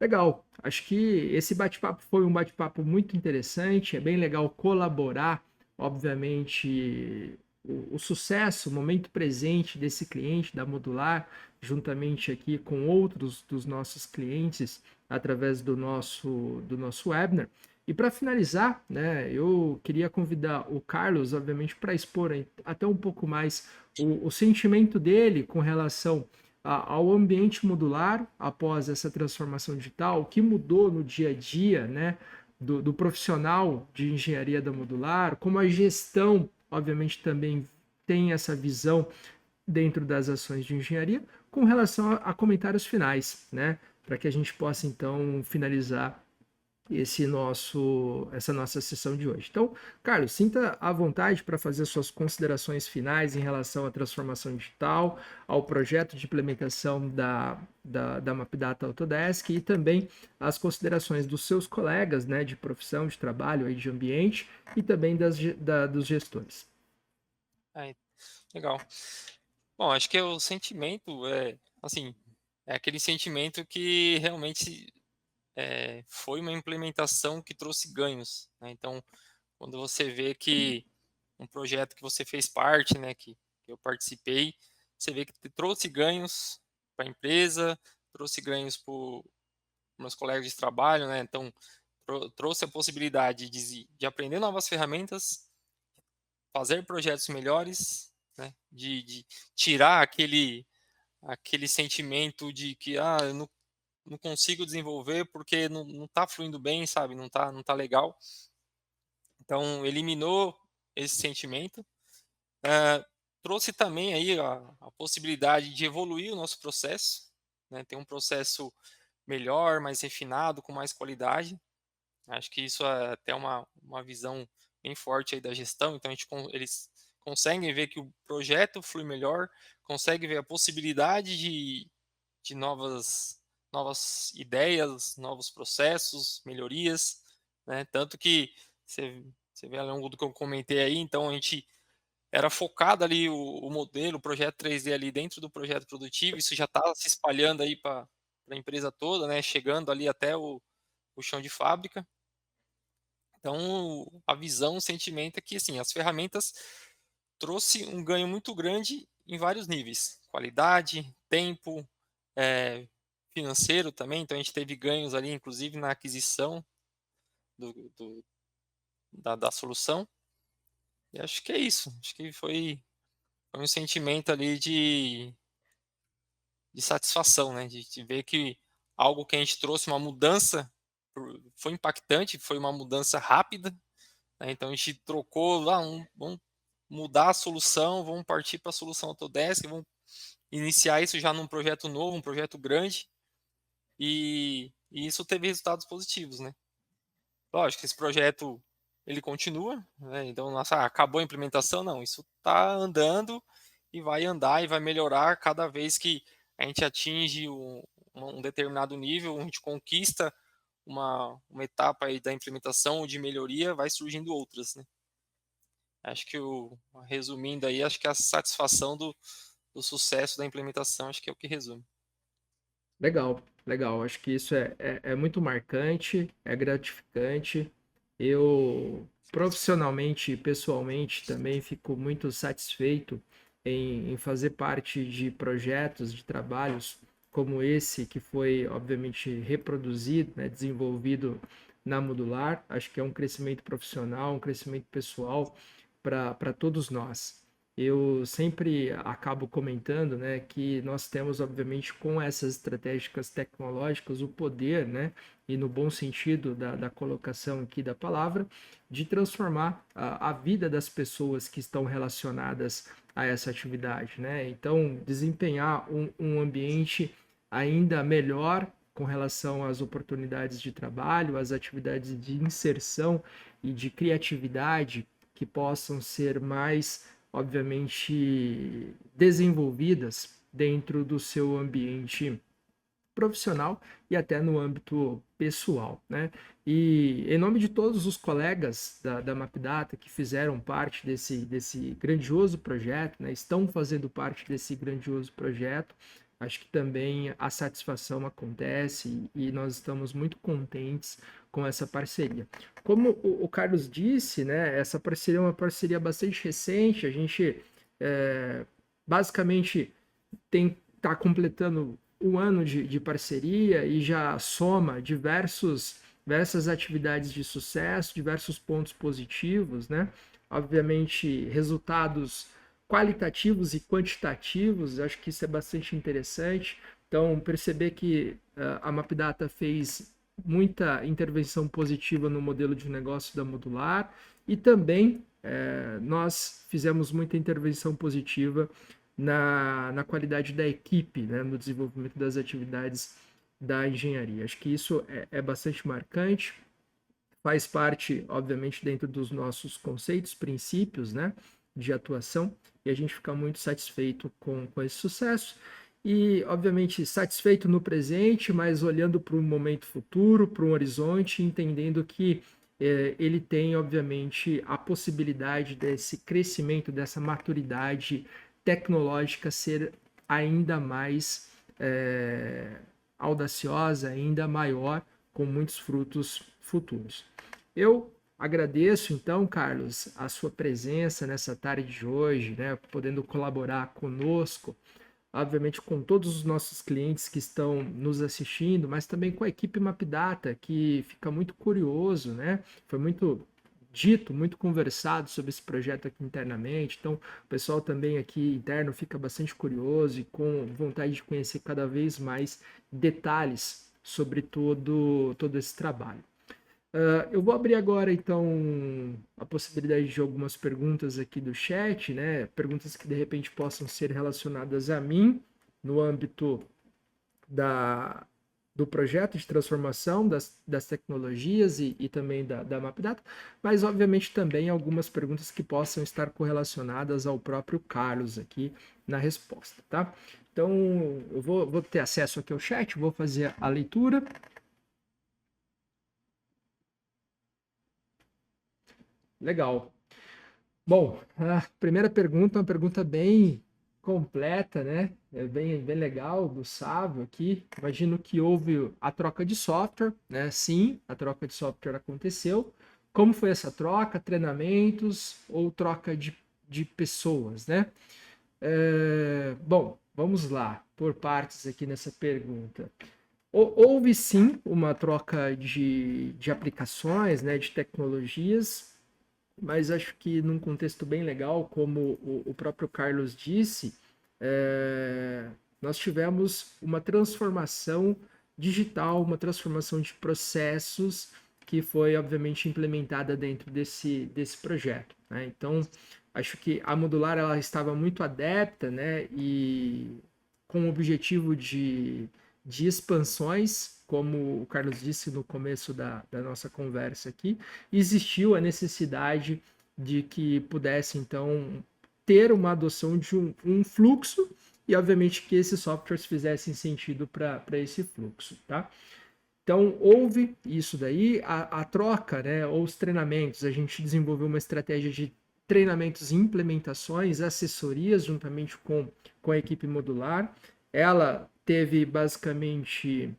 Legal, acho que esse bate-papo foi um bate-papo muito interessante. É bem legal colaborar, obviamente, o sucesso, o momento presente desse cliente da Modular, juntamente aqui com outros dos nossos clientes, através do nosso webinar. E para finalizar, né, eu queria convidar o Carlos, obviamente, para expor até um pouco mais o sentimento dele com relação ao ambiente modular após essa transformação digital, o que mudou no dia a dia, né, do profissional de engenharia da modular, como a gestão, obviamente, também tem essa visão dentro das ações de engenharia, com relação a comentários finais, né, para que a gente possa então finalizar essa nossa sessão de hoje. Então, Carlos, sinta à vontade para fazer suas considerações finais em relação à transformação digital, ao projeto de implementação da Mapdata Autodesk e também as considerações dos seus colegas, né, de profissão, de trabalho, aí, de ambiente e também dos gestores. É, legal. Bom, acho que o sentimento assim, é aquele sentimento que realmente foi uma implementação que trouxe ganhos, né? Então, quando você vê que um projeto que você fez parte, né, que eu participei, você vê que trouxe ganhos para a empresa, trouxe ganhos para meus colegas de trabalho, né? Então, trouxe a possibilidade de aprender novas ferramentas, fazer projetos melhores, né? De tirar aquele sentimento de que eu não consigo desenvolver porque não está fluindo bem, sabe? Não tá legal. Então, eliminou esse sentimento. Ah, trouxe também aí a possibilidade de evoluir o nosso processo, né? Ter um processo melhor, mais refinado, com mais qualidade. Acho que isso é até uma visão bem forte aí da gestão. Então, eles conseguem ver que o projeto flui melhor, conseguem ver a possibilidade de novas ideias, novos processos, melhorias, né? Tanto que você vê ao longo do que eu comentei aí, então a gente era focado ali o modelo, o projeto 3D ali dentro do projeto produtivo, isso já está se espalhando aí para a empresa toda, né? Chegando ali até o chão de fábrica. Então, a visão, o sentimento é que assim, as ferramentas trouxe um ganho muito grande em vários níveis, qualidade, tempo, eh, financeiro também, então a gente teve ganhos ali, inclusive na aquisição do do da solução, e acho que é isso, acho que foi um sentimento ali de satisfação, né, de ver que algo que a gente trouxe uma mudança, foi impactante, foi uma mudança rápida, né, então a gente trocou lá, vamos mudar a solução, vamos partir para a solução Autodesk, vamos iniciar isso já num projeto novo, um projeto grande, e isso teve resultados positivos, né. Lógico que esse projeto, ele continua, né, então nossa, acabou a implementação? Não, isso está andando e vai andar e vai melhorar cada vez que a gente atinge um determinado nível, a gente conquista uma etapa aí da implementação ou de melhoria, vai surgindo outras, né. Acho que resumindo aí, acho que a satisfação do sucesso da implementação, acho que é o que resume. Legal, legal. Acho que isso é muito marcante, é gratificante. Eu, profissionalmente e pessoalmente, também fico muito satisfeito em fazer parte de projetos, de trabalhos como esse, que foi, obviamente, reproduzido, né, desenvolvido na Modular. Acho que é um crescimento profissional, um crescimento pessoal para todos nós. Eu sempre acabo comentando, né, que nós temos, obviamente, com essas estratégicas tecnológicas, o poder, né, e no bom sentido da colocação aqui da palavra, de transformar a vida das pessoas que estão relacionadas a essa atividade, né? Então, desempenhar um ambiente ainda melhor com relação às oportunidades de trabalho, às atividades de inserção e de criatividade que possam ser mais, obviamente, desenvolvidas dentro do seu ambiente profissional e até no âmbito pessoal, né? E em nome de todos os colegas da MapData que fizeram parte desse grandioso projeto, né? Estão fazendo parte desse grandioso projeto, acho que também a satisfação acontece e nós estamos muito contentes com essa parceria. Como o Carlos disse, né? Essa parceria é uma parceria bastante recente, a gente basicamente está completando um ano de parceria e já soma diversas atividades de sucesso, diversos pontos positivos, né? Obviamente, resultados qualitativos e quantitativos, acho que isso é bastante interessante. Então, perceber que a MapData fez muita intervenção positiva no modelo de negócio da Modular e também nós fizemos muita intervenção positiva na qualidade da equipe, né, no desenvolvimento das atividades da engenharia. Acho que isso é bastante marcante, faz parte, obviamente, dentro dos nossos conceitos, princípios, né, de atuação, e a gente fica muito satisfeito com esse sucesso. E, obviamente, satisfeito no presente, mas olhando para um momento futuro, para um horizonte, entendendo que ele tem, obviamente, a possibilidade desse crescimento, dessa maturidade tecnológica ser ainda mais audaciosa, ainda maior, com muitos frutos futuros. Eu agradeço, então, Carlos, a sua presença nessa tarde de hoje, né, podendo colaborar conosco, obviamente com todos os nossos clientes que estão nos assistindo, mas também com a equipe MapData, que fica muito curioso, né? Foi muito dito, muito conversado sobre esse projeto aqui internamente, então o pessoal também aqui interno fica bastante curioso e com vontade de conhecer cada vez mais detalhes sobre todo esse trabalho. Eu vou abrir agora, então, a possibilidade de algumas perguntas aqui do chat, né? Perguntas que de repente possam ser relacionadas a mim, no âmbito do projeto de transformação das tecnologias e também da MapData, mas obviamente também algumas perguntas que possam estar correlacionadas ao próprio Carlos aqui na resposta, tá? Então, eu vou ter acesso aqui ao chat, vou fazer a leitura. Legal. Bom, a primeira pergunta é uma pergunta bem completa, né? É bem legal, do Sávio aqui. Imagino que houve a troca de software, né? Sim, a troca de software aconteceu. Como foi essa troca? Treinamentos ou troca de pessoas, né? Bom, vamos lá, por partes aqui nessa pergunta. Houve sim uma troca de aplicações, né, de tecnologias, mas acho que num contexto bem legal, como o próprio Carlos disse, nós tivemos uma transformação digital, uma transformação de processos que foi, obviamente, implementada dentro desse projeto, né? Então, acho que a Modular ela estava muito adepta, né, e com o objetivo de expansões, como o Carlos disse no começo da nossa conversa aqui, existiu a necessidade de que pudesse, então, ter uma adoção de um fluxo e, obviamente, que esses softwares fizessem sentido para esse fluxo, tá? Então, houve isso daí, a troca, né, ou os treinamentos, a gente desenvolveu uma estratégia de treinamentos e implementações, assessorias, juntamente com a equipe modular. Ela teve, basicamente,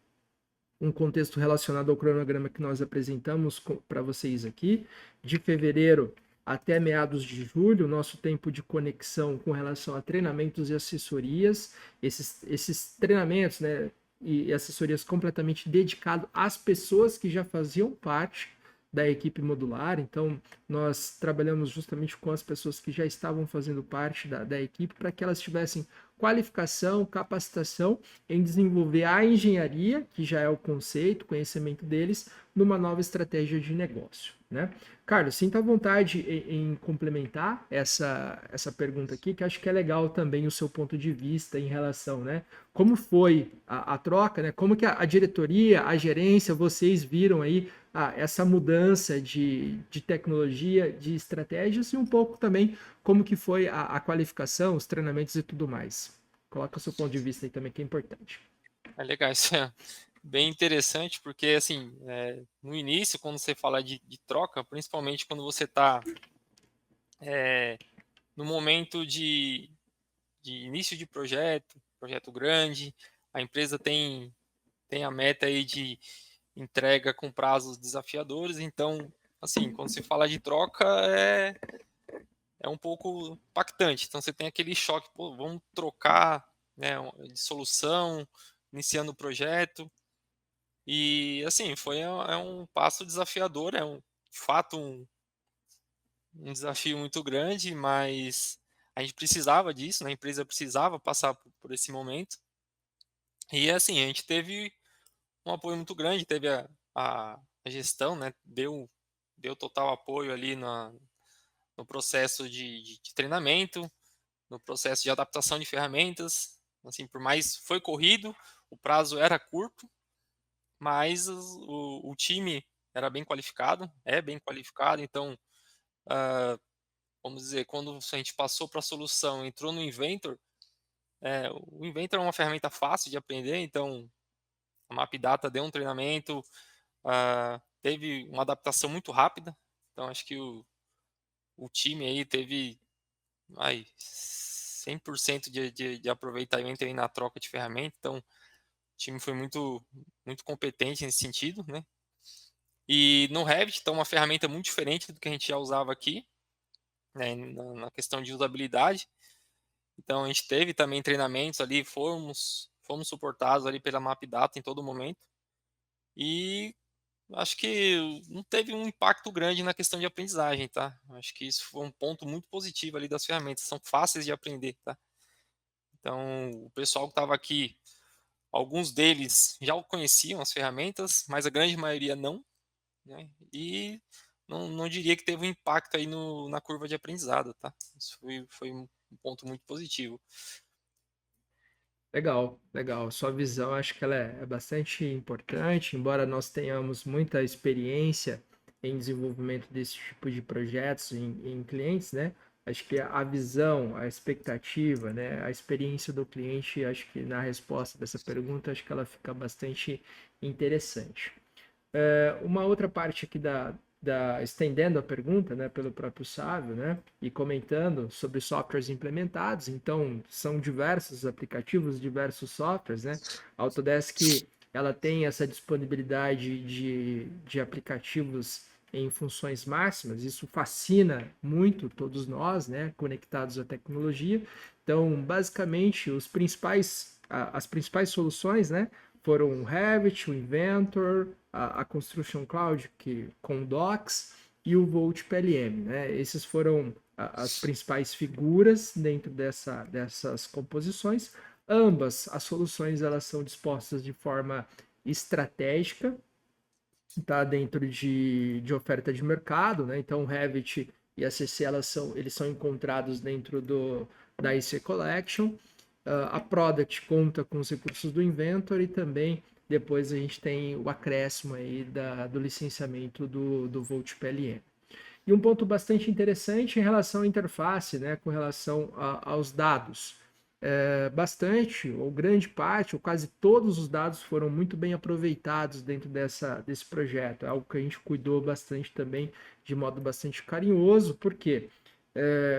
um contexto relacionado ao cronograma que nós apresentamos para vocês aqui, de fevereiro até meados de julho, nosso tempo de conexão com relação a treinamentos e assessorias, esses treinamentos, né, e assessorias completamente dedicados às pessoas que já faziam parte da equipe modular. Então, nós trabalhamos justamente com as pessoas que já estavam fazendo parte da equipe para que elas tivessem qualificação, capacitação em desenvolver a engenharia, que já é o conceito, conhecimento deles, numa nova estratégia de negócio, né? Carlos, sinta à vontade em complementar essa pergunta aqui, que acho que é legal também o seu ponto de vista em relação, né? Como foi a troca, né? Como que a diretoria, a gerência, vocês viram aí essa mudança de tecnologia, de estratégias e um pouco também como que foi a qualificação, os treinamentos e tudo mais. Coloca o seu ponto de vista aí também, que é importante. É legal, isso é bem interessante, porque assim, no início, quando você fala de troca, principalmente quando você está no momento de início de projeto grande, a empresa tem a meta aí de entrega com prazos desafiadores, então, assim, quando se fala de troca, é um pouco impactante. Então, você tem aquele choque, pô, vamos trocar, né, de solução, iniciando o projeto. E, assim, é um passo desafiador, de fato, um desafio muito grande, mas a gente precisava disso, né? A empresa precisava passar por esse momento. E, assim, a gente teve um apoio muito grande, teve a gestão, né? Deu total apoio ali no processo de treinamento, no processo de adaptação de ferramentas. Assim, por mais foi corrido, o prazo era curto, mas o time era bem qualificado, é bem qualificado, então, vamos dizer, quando a gente passou para a solução, entrou no Inventor, o Inventor é uma ferramenta fácil de aprender, então a MapData deu um treinamento, teve uma adaptação muito rápida, então acho que o time aí teve 100% de aproveitamento aí na troca de ferramenta, então o time foi muito competente nesse sentido, né? E no Revit, então, uma ferramenta muito diferente do que a gente já usava aqui, né, na questão de usabilidade. Então, a gente teve também treinamentos ali, fomos suportados ali pela MapData em todo momento. E acho que não teve um impacto grande na questão de aprendizagem, tá? Acho que isso foi um ponto muito positivo ali das ferramentas, são fáceis de aprender, tá? Então, o pessoal que estava aqui, alguns deles já conheciam as ferramentas, mas a grande maioria não, né? E não diria que teve um impacto aí na curva de aprendizado, tá? Isso foi um ponto muito positivo. Legal, legal. Sua visão, acho que ela é bastante importante, embora nós tenhamos muita experiência em desenvolvimento desse tipo de projetos em clientes, né? Acho que a visão, a expectativa, né? A experiência do cliente, acho que na resposta dessa pergunta, acho que ela fica bastante interessante. Uma outra parte aqui estendendo a pergunta, né, pelo próprio Sávio, né, e comentando sobre softwares implementados. Então, são diversos aplicativos, diversos softwares, né? A Autodesk, ela tem essa disponibilidade de aplicativos em funções máximas. Isso fascina muito todos nós, né, conectados à tecnologia. Então, basicamente, as principais soluções, né, foram o Revit, o Inventor, a Construction Cloud com Docs e o Volt PLM. Né? Esses foram as principais figuras dentro dessas composições. Ambas as soluções elas são dispostas de forma estratégica, tá dentro de oferta de mercado, né? Então o Revit e a CC eles são encontrados dentro da IC Collection. A Product conta com os recursos do Inventor e também depois a gente tem o acréscimo aí do licenciamento do Volt PLM. E um ponto bastante interessante em relação à interface, né, com relação aos dados. Bastante, ou grande parte, ou quase todos os dados foram muito bem aproveitados dentro desse projeto. É algo que a gente cuidou bastante também, de modo bastante carinhoso, porque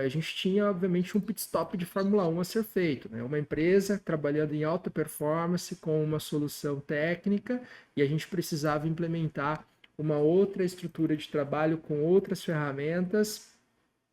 a gente tinha, obviamente, um pit stop de Fórmula 1 a ser feito. Né? Uma empresa trabalhando em alta performance com uma solução técnica e a gente precisava implementar uma outra estrutura de trabalho com outras ferramentas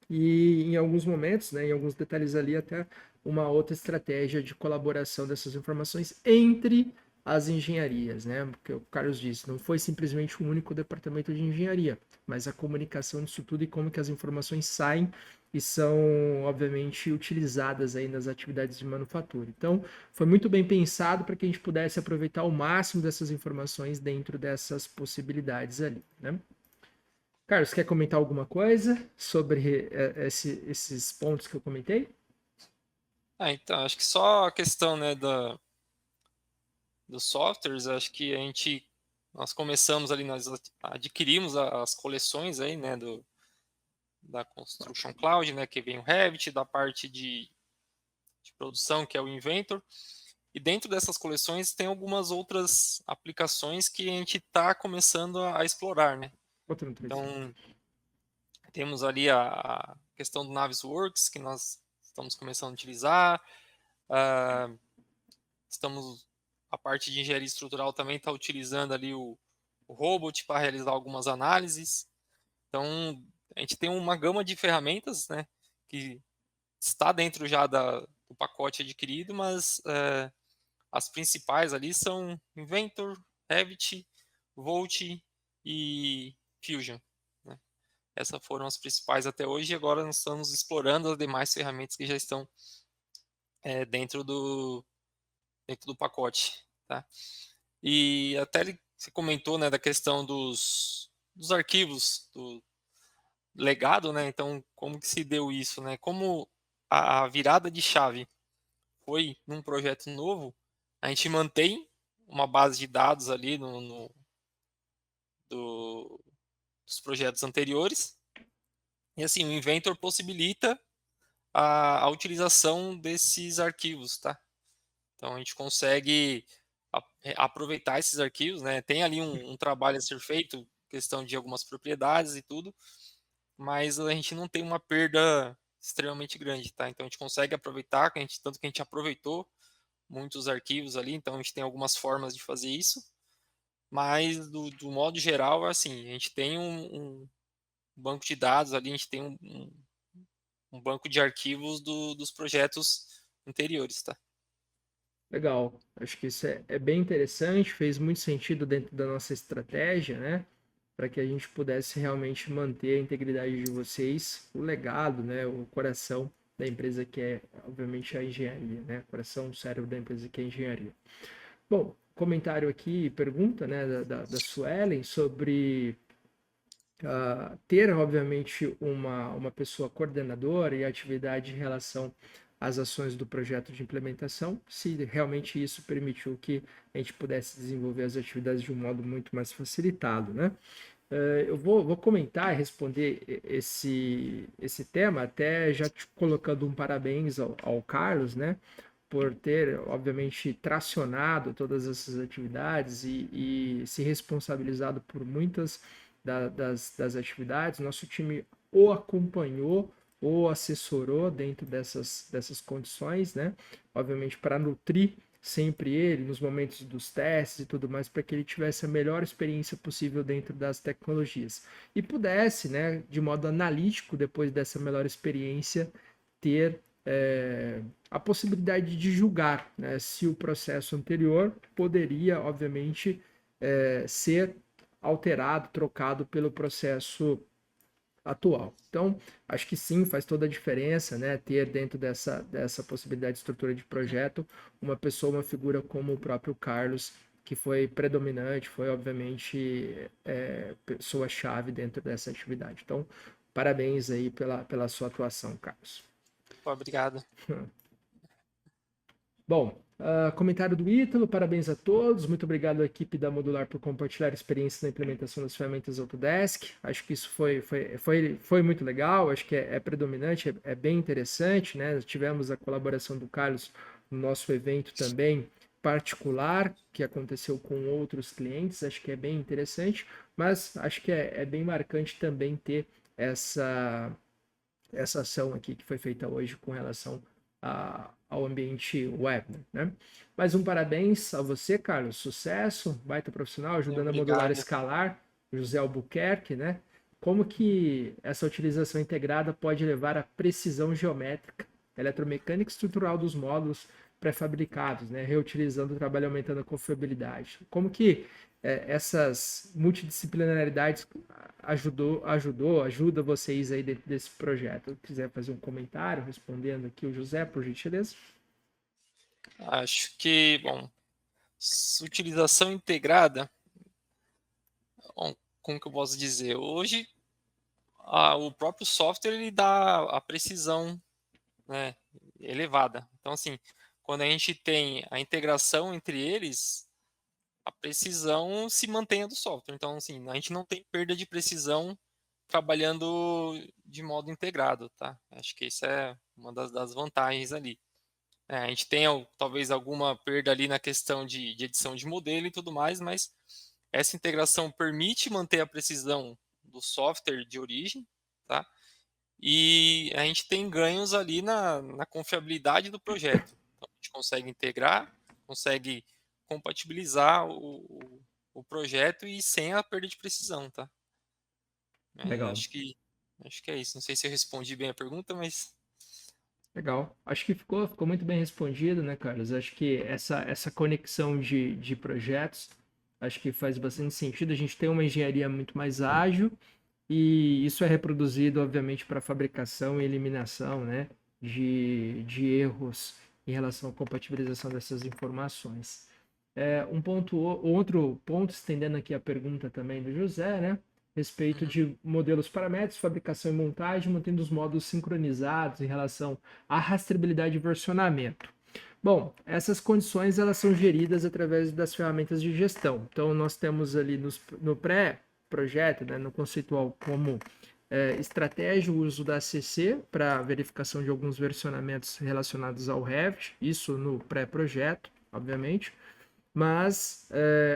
e em alguns momentos, né, em alguns detalhes ali, até uma outra estratégia de colaboração dessas informações entre as engenharias, né? Porque o Carlos disse, não foi simplesmente um único departamento de engenharia, mas a comunicação disso tudo e como que as informações saem e são, obviamente, utilizadas aí nas atividades de manufatura. Então, foi muito bem pensado para que a gente pudesse aproveitar o máximo dessas informações dentro dessas possibilidades ali, né? Carlos, quer comentar alguma coisa sobre esses pontos que eu comentei? Então, acho que só a questão, né, dos softwares, acho que nós começamos ali, nós adquirimos as coleções aí, né, da Construction Cloud, né, que vem o Revit, da parte de produção, que é o Inventor, e dentro dessas coleções tem algumas outras aplicações que a gente está começando a explorar, né? Outra notícia. Então, temos ali a questão do Navisworks, que nós estamos começando a utilizar, ah, estamos, a parte de engenharia estrutural também está utilizando ali o Robot para realizar algumas análises. Então, a gente tem uma gama de ferramentas, né, que está dentro já do pacote adquirido, mas as principais ali são Inventor, Revit, Volt e Fusion, né? Essas foram as principais até hoje e agora nós estamos explorando as demais ferramentas que já estão dentro do pacote, tá? E até você comentou, né, da questão dos arquivos do legado, né? Então, como que se deu isso, né? Como a virada de chave foi num projeto novo, a gente mantém uma base de dados ali do- dos projetos anteriores. E assim, o Inventor possibilita a utilização desses arquivos, tá? Então a gente consegue aproveitar esses arquivos, né? Tem ali um trabalho a ser feito, questão de algumas propriedades e tudo, mas a gente não tem uma perda extremamente grande, tá? Então a gente consegue aproveitar, tanto que a gente aproveitou muitos arquivos ali, então a gente tem algumas formas de fazer isso, mas do modo geral, assim, a gente tem um banco de dados ali, a gente tem um banco de arquivos dos projetos anteriores, tá? Legal. Acho que isso é bem interessante, fez muito sentido dentro da nossa estratégia, né? Para que a gente pudesse realmente manter a integridade de vocês, o legado, né? O coração da empresa que é, obviamente, a engenharia, né? Coração, cérebro da empresa que é a engenharia. Bom, comentário aqui, pergunta, né, da Suelen sobre ter, obviamente, uma pessoa coordenadora e atividade em relação às ações do projeto de implementação, se realmente isso permitiu que a gente pudesse desenvolver as atividades de um modo muito mais facilitado, né? Eu vou comentar e responder esse tema, até já te colocando um parabéns ao Carlos, né? Por ter, obviamente, tracionado todas essas atividades e se responsabilizado por muitas das atividades. Nosso time o acompanhou ou assessorou dentro dessas condições, né? Obviamente, para nutrir sempre ele nos momentos dos testes e tudo mais, para que ele tivesse a melhor experiência possível dentro das tecnologias e pudesse, né, de modo analítico, depois dessa melhor experiência, ter a possibilidade de julgar, né, se o processo anterior poderia, obviamente, ser alterado, trocado pelo processo atual. Então, acho que sim, faz toda a diferença, né, ter dentro dessa possibilidade de estrutura de projeto uma pessoa, uma figura como o próprio Carlos, que foi predominante, foi obviamente pessoa-chave dentro dessa atividade. Então, parabéns aí pela sua atuação, Carlos. Obrigado. Bom, comentário do Ítalo, parabéns a todos. Muito obrigado à equipe da Modular por compartilhar experiências na implementação das ferramentas Autodesk. Acho que isso foi muito legal, acho que é predominante, é bem interessante, né? Tivemos a colaboração do Carlos no nosso evento também particular, que aconteceu com outros clientes, acho que é bem interessante, mas acho que é bem marcante também ter essa ação aqui que foi feita hoje com relação ao ambiente web, né? Mais um parabéns a você, Carlos. Sucesso, baita profissional, ajudando a modular Obrigado. escalar, José Albuquerque, né? Como que essa utilização integrada pode levar à precisão geométrica, eletromecânica e estrutural dos módulos pré-fabricados, né? Reutilizando o trabalho, aumentando a confiabilidade. Como que essas multidisciplinaridades ajuda vocês aí dentro desse projeto. Se quiser fazer um comentário respondendo aqui o José, por gentileza. Acho que, bom, utilização integrada, bom, como que eu posso dizer? Hoje, o próprio software ele dá a precisão, né, elevada. Então, assim, quando a gente tem a integração entre eles, a precisão se mantém a do software. Então, assim, a gente não tem perda de precisão trabalhando de modo integrado, tá? Acho que isso é uma das vantagens ali. A gente tem talvez alguma perda ali na questão de edição de modelo e tudo mais, mas essa integração permite manter a precisão do software de origem, tá? E a gente tem ganhos ali na confiabilidade do projeto. Então, a gente consegue integrar, consegue compatibilizar o projeto e sem a perda de precisão, tá? Legal. Acho que é isso. Não sei se eu respondi bem a pergunta, mas Legal. Acho que ficou muito bem respondido, né, Carlos? Acho que essa conexão de projetos, acho que faz bastante sentido. A gente tem uma engenharia muito mais ágil e isso é reproduzido, obviamente, para fabricação e eliminação, né, de erros em relação à compatibilização dessas informações. Outro ponto, estendendo aqui a pergunta também do José, né? Respeito uhum, de modelos paramétricos, fabricação e montagem, mantendo os modos sincronizados em relação à rastreabilidade e versionamento. Bom, essas condições elas são geridas através das ferramentas de gestão. Então, nós temos ali no pré-projeto, né, no conceitual, como estratégia o uso da ACC para verificação de alguns versionamentos relacionados ao Revit, isso no pré-projeto, obviamente, mas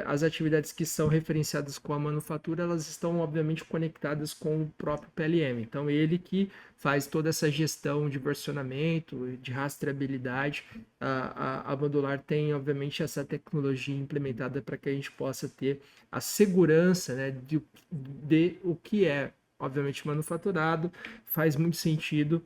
as atividades que são referenciadas com a manufatura, elas estão obviamente conectadas com o próprio PLM. Então, ele que faz toda essa gestão de versionamento, de rastreabilidade. A Modular tem, obviamente, essa tecnologia implementada para que a gente possa ter a segurança, né, de o que é, obviamente, manufaturado, faz muito sentido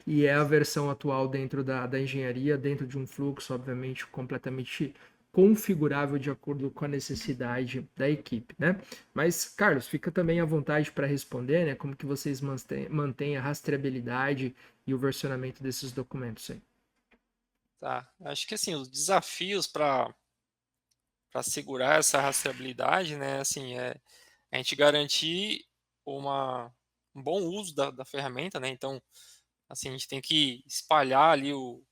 e é a versão atual dentro da engenharia, dentro de um fluxo, obviamente, completamente configurável de acordo com a necessidade da equipe, né? Mas, Carlos, fica também à vontade para responder, né? Como que vocês mantêm a rastreabilidade e o versionamento desses documentos aí? tá. Acho que assim, os desafios para assegurar essa rastreabilidade, né, assim, a gente garantir uma, um bom uso da ferramenta, né? Então, assim, a gente tem que espalhar ali o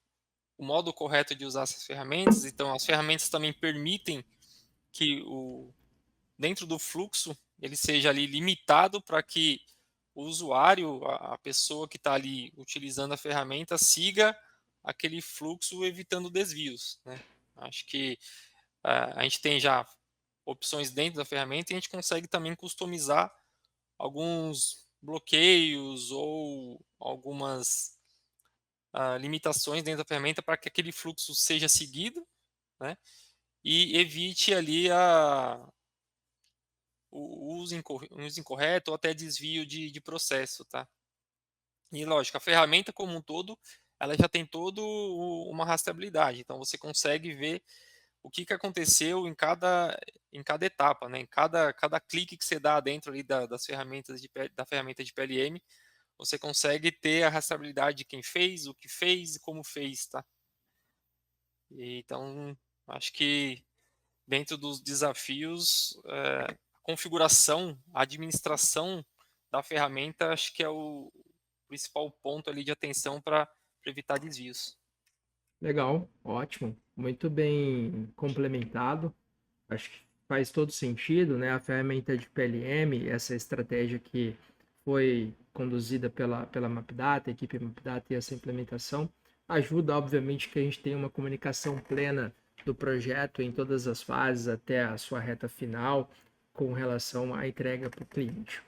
modo correto de usar essas ferramentas. Então, as ferramentas também permitem que dentro do fluxo ele seja ali limitado para que o usuário, a pessoa que está ali utilizando a ferramenta, siga aquele fluxo evitando desvios, né? Acho que a gente tem já opções dentro da ferramenta e a gente consegue também customizar alguns bloqueios ou algumas limitações dentro da ferramenta para que aquele fluxo seja seguido, né? E evite ali o uso incorreto ou até desvio de processo, tá? E lógico, a ferramenta como um todo, ela já tem todo uma rastreabilidade, então você consegue ver o que aconteceu em cada etapa, né? Em cada clique que você dá dentro ali das ferramentas da ferramenta de PLM, você consegue ter a rastreabilidade de quem fez, o que fez e como fez, tá? Então, acho que dentro dos desafios, a configuração, a administração da ferramenta, acho que é o principal ponto ali de atenção para evitar desvios. Legal, ótimo, muito bem complementado. Acho que faz todo sentido, né? A ferramenta de PLM, essa estratégia que foi conduzida pela Mapdata, a equipe Mapdata e essa implementação, ajuda, obviamente, que a gente tenha uma comunicação plena do projeto em todas as fases até a sua reta final com relação à entrega para o cliente.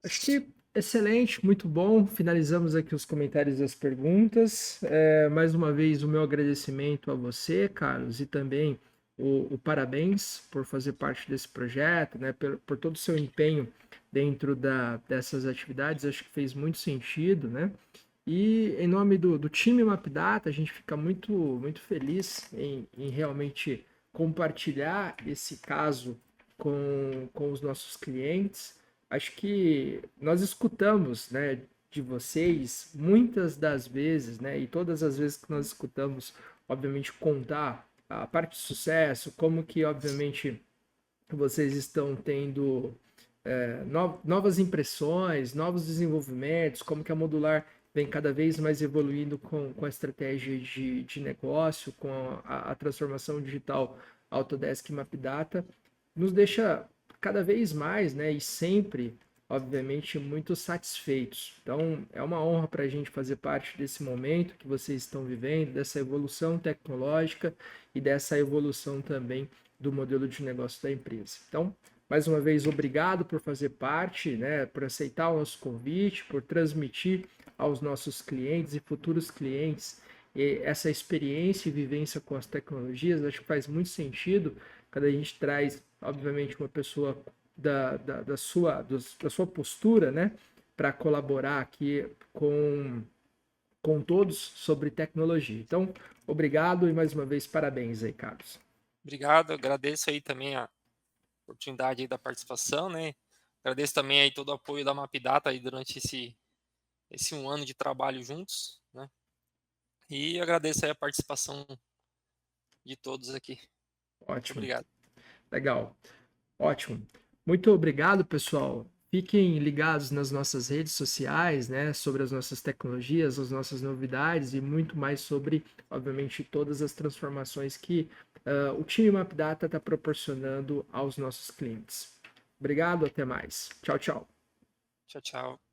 Acho que excelente, muito bom. Finalizamos aqui os comentários e as perguntas. Mais uma vez, o meu agradecimento a você, Carlos, e também o parabéns por fazer parte desse projeto, né, por todo o seu empenho dentro dessas atividades. Acho que fez muito sentido, né? E em nome do time Mapdata, a gente fica muito feliz em realmente compartilhar esse caso com os nossos clientes. Acho que nós escutamos, né, de vocês muitas das vezes, né, e todas as vezes que nós escutamos, obviamente, contar a parte de sucesso, como que, obviamente, vocês estão tendo novas impressões, novos desenvolvimentos, como que a Modular vem cada vez mais evoluindo com a estratégia de negócio, com a transformação digital Autodesk Mapdata, nos deixa cada vez mais, né, e sempre, obviamente, muito satisfeitos. Então, é uma honra para a gente fazer parte desse momento que vocês estão vivendo, dessa evolução tecnológica e dessa evolução também do modelo de negócio da empresa. Então, mais uma vez, obrigado por fazer parte, né, por aceitar o nosso convite, por transmitir aos nossos clientes e futuros clientes essa experiência e vivência com as tecnologias. Acho que faz muito sentido quando a gente traz, obviamente, uma pessoa da sua postura, né, para colaborar aqui com todos sobre tecnologia. Então, obrigado e mais uma vez parabéns aí, Carlos. Obrigado, agradeço aí também a oportunidade aí da participação, né? Agradeço também aí todo o apoio da Mapdata aí durante esse um ano de trabalho juntos, né? E agradeço aí a participação de todos aqui. Muito Ótimo, obrigado. legal. Ótimo. Muito obrigado, pessoal. Fiquem ligados nas nossas redes sociais, né, sobre as nossas tecnologias, as nossas novidades e muito mais sobre, obviamente, todas as transformações que o time MapData está proporcionando aos nossos clientes. Obrigado, até mais. Tchau, tchau. Tchau, tchau.